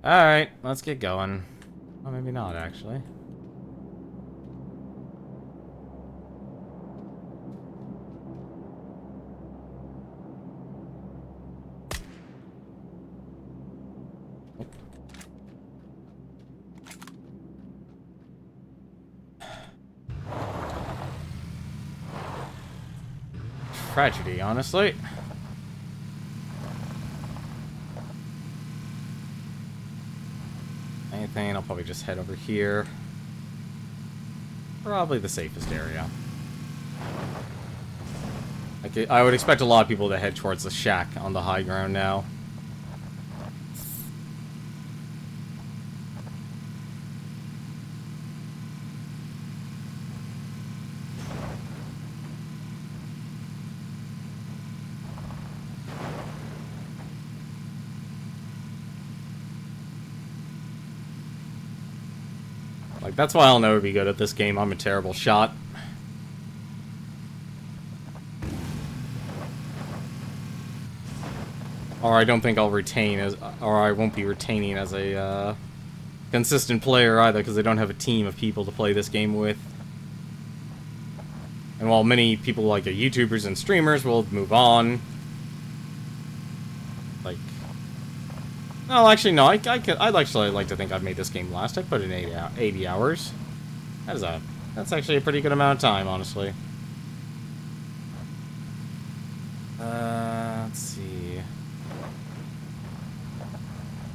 Alright, let's get going. Oh, maybe not, actually. Tragedy, honestly. Anything, I'll probably just head over here. Probably the safest area. I would expect a lot of people to head towards the shack on the high ground now. Like, that's why I'll never be good at this game. I'm a terrible shot. Or I don't think I'll retain as... Or I won't be retaining as a, consistent player either, because I don't have a team of people to play this game with. And while many people like YouTubers and streamers will move on... Like... No, actually, no. I'd actually like to think I've made this game last. I put in 80 hours. That's actually a pretty good amount of time, honestly. Let's see.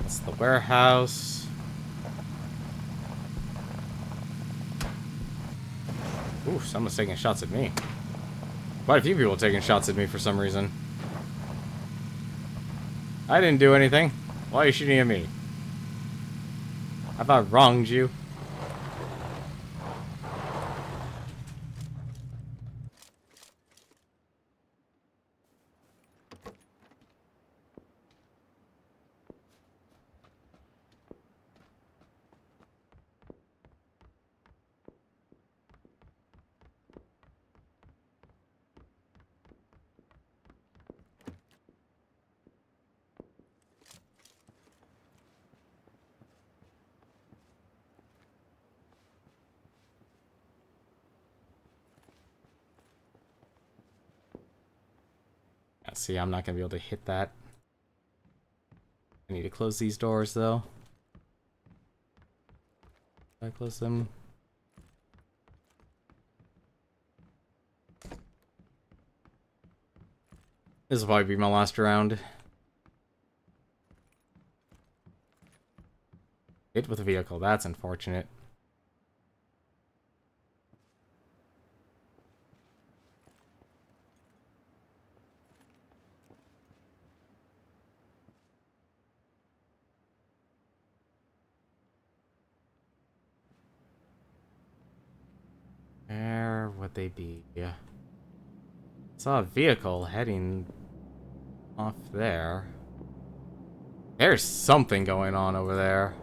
That's the warehouse. Ooh, someone's taking shots at me. Quite a few people taking shots at me for some reason. I didn't do anything. Why are you shooting at me? Have I wronged you? See, I'm not gonna be able to hit that. I need to close these doors, though. Did I close them? This will probably be my last round. Hit with a vehicle, that's unfortunate. Where would they be? Yeah. Saw a vehicle heading off there. There's something going on over there.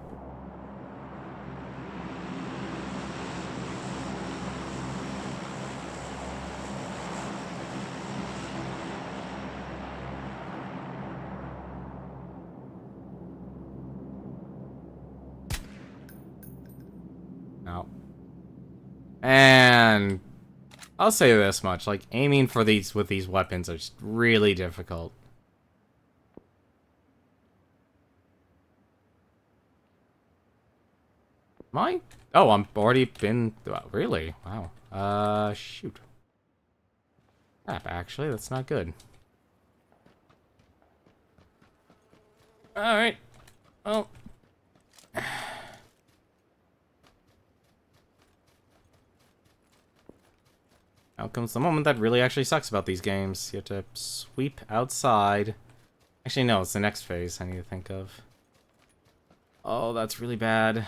No. And I'll say this much, like, aiming for these with these weapons is really difficult. Am I? Oh, I'm already been... Really? Wow. Shoot. Crap, actually, that's not good. Alright. Well... Now comes the moment that really actually sucks about these games. You have to sweep outside Actually, no, it's the next phase I need to think of. Oh, that's really bad.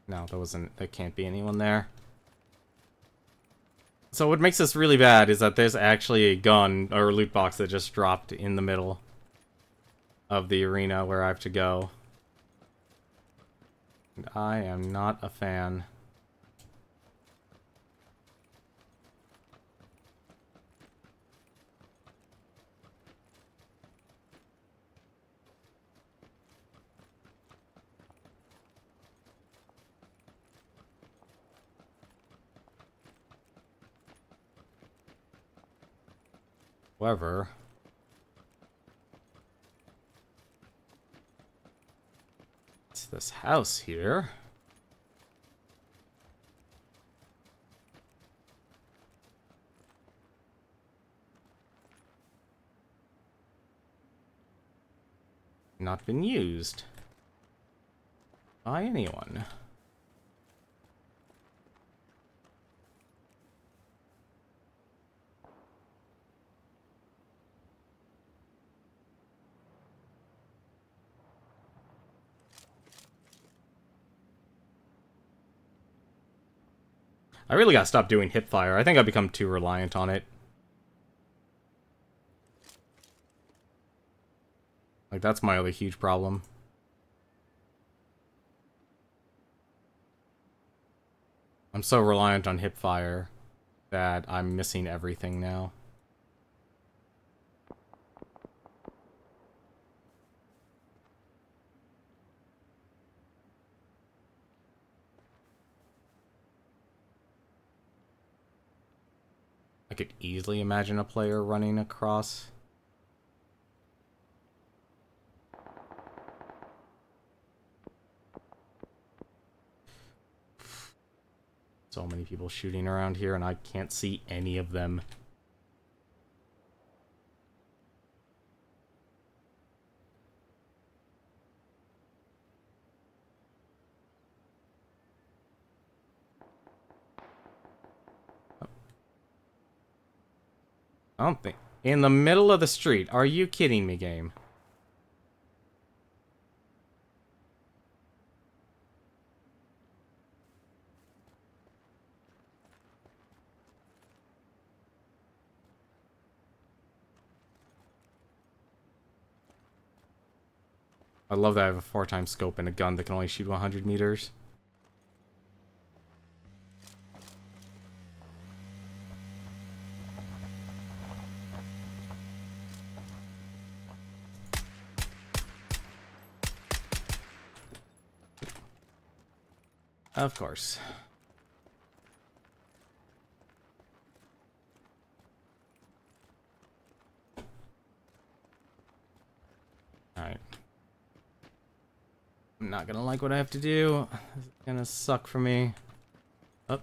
No, there can't be anyone there. So what makes this really bad is that there's actually a gun or loot box that just dropped in the middle of the arena where I have to go. And I am not a fan. However, it's this house here. Not been used by anyone. I really gotta stop doing hip fire. I think I've become too reliant on it. Like, that's my other huge problem. I'm so reliant on hip fire that I'm missing everything now. I could easily imagine a player running across. So many people shooting around here, and I can't see any of them. I don't think... In the middle of the street. Are you kidding me, game? I love that I have a 4x scope and a gun that can only shoot 100 meters. Of course. Alright. I'm not gonna like what I have to do. This is gonna suck for me. Up.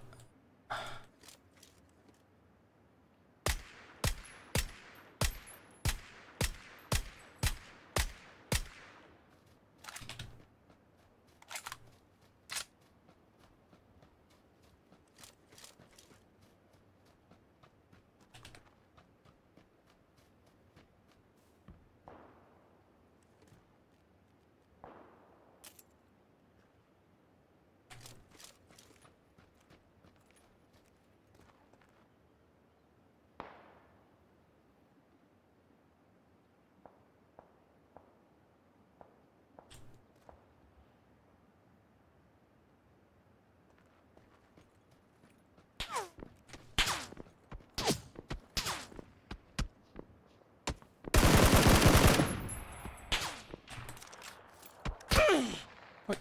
What?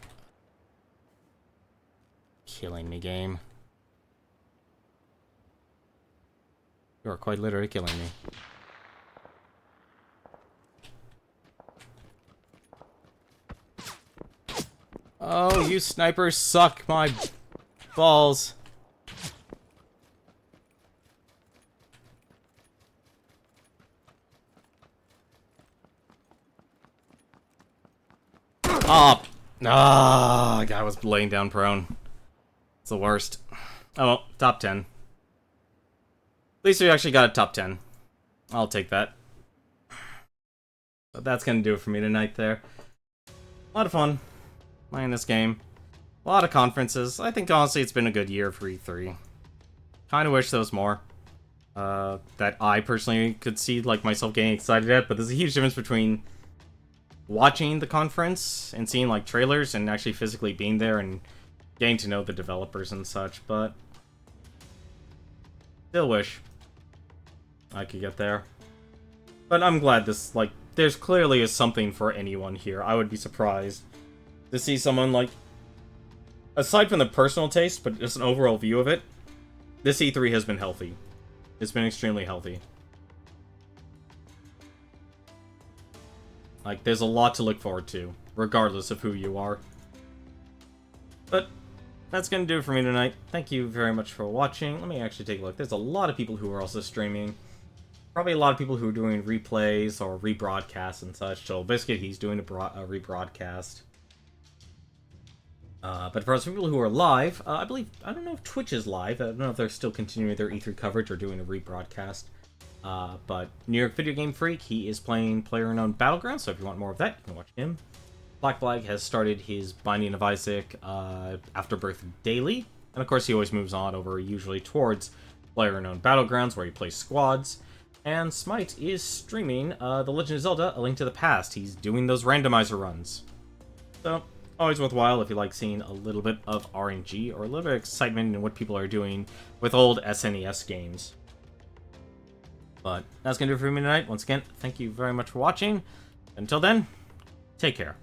Killing me, game. You are quite literally killing me. Oh, you snipers suck my balls. Up. Ah, guy was laying down prone. It's the worst. Oh, well, top 10. At least we actually got a top 10. I'll take that. But that's gonna do it for me tonight there. A lot of fun playing this game. A lot of conferences. I think, honestly, it's been a good year for E3. Kinda wish there was more. That I personally could see, like, myself getting excited at, but there's a huge difference between watching the conference and seeing, like, trailers and actually physically being there and getting to know the developers and such, but still wish I could get there. But I'm glad this, like, there's clearly is something for anyone here. I would be surprised to see someone, like, aside from the personal taste, but just an overall view of it, this E3 has been healthy. It's been extremely healthy. Like, there's a lot to look forward to, regardless of who you are. But that's gonna do it for me tonight. Thank you very much for watching. Let me actually take a look. There's a lot of people who are also streaming. Probably a lot of people who are doing replays or rebroadcasts and such. So basically, he's doing a rebroadcast. But for those people who are live, I believe, I don't know if Twitch is live. I don't know if they're still continuing their E3 coverage or doing a rebroadcast. But New York Video Game Freak, he is playing PlayerUnknown's Battlegrounds, so if you want more of that, you can watch him. Black Flag has started his Binding of Isaac Afterbirth Daily. And of course, he always moves on over usually towards PlayerUnknown's Battlegrounds, where he plays squads. And Smite is streaming The Legend of Zelda: A Link to the Past. He's doing those randomizer runs. So, always worthwhile if you like seeing a little bit of RNG or a little bit of excitement in what people are doing with old SNES games. But that's going to do it for me tonight. Once again, thank you very much for watching. Until then, take care.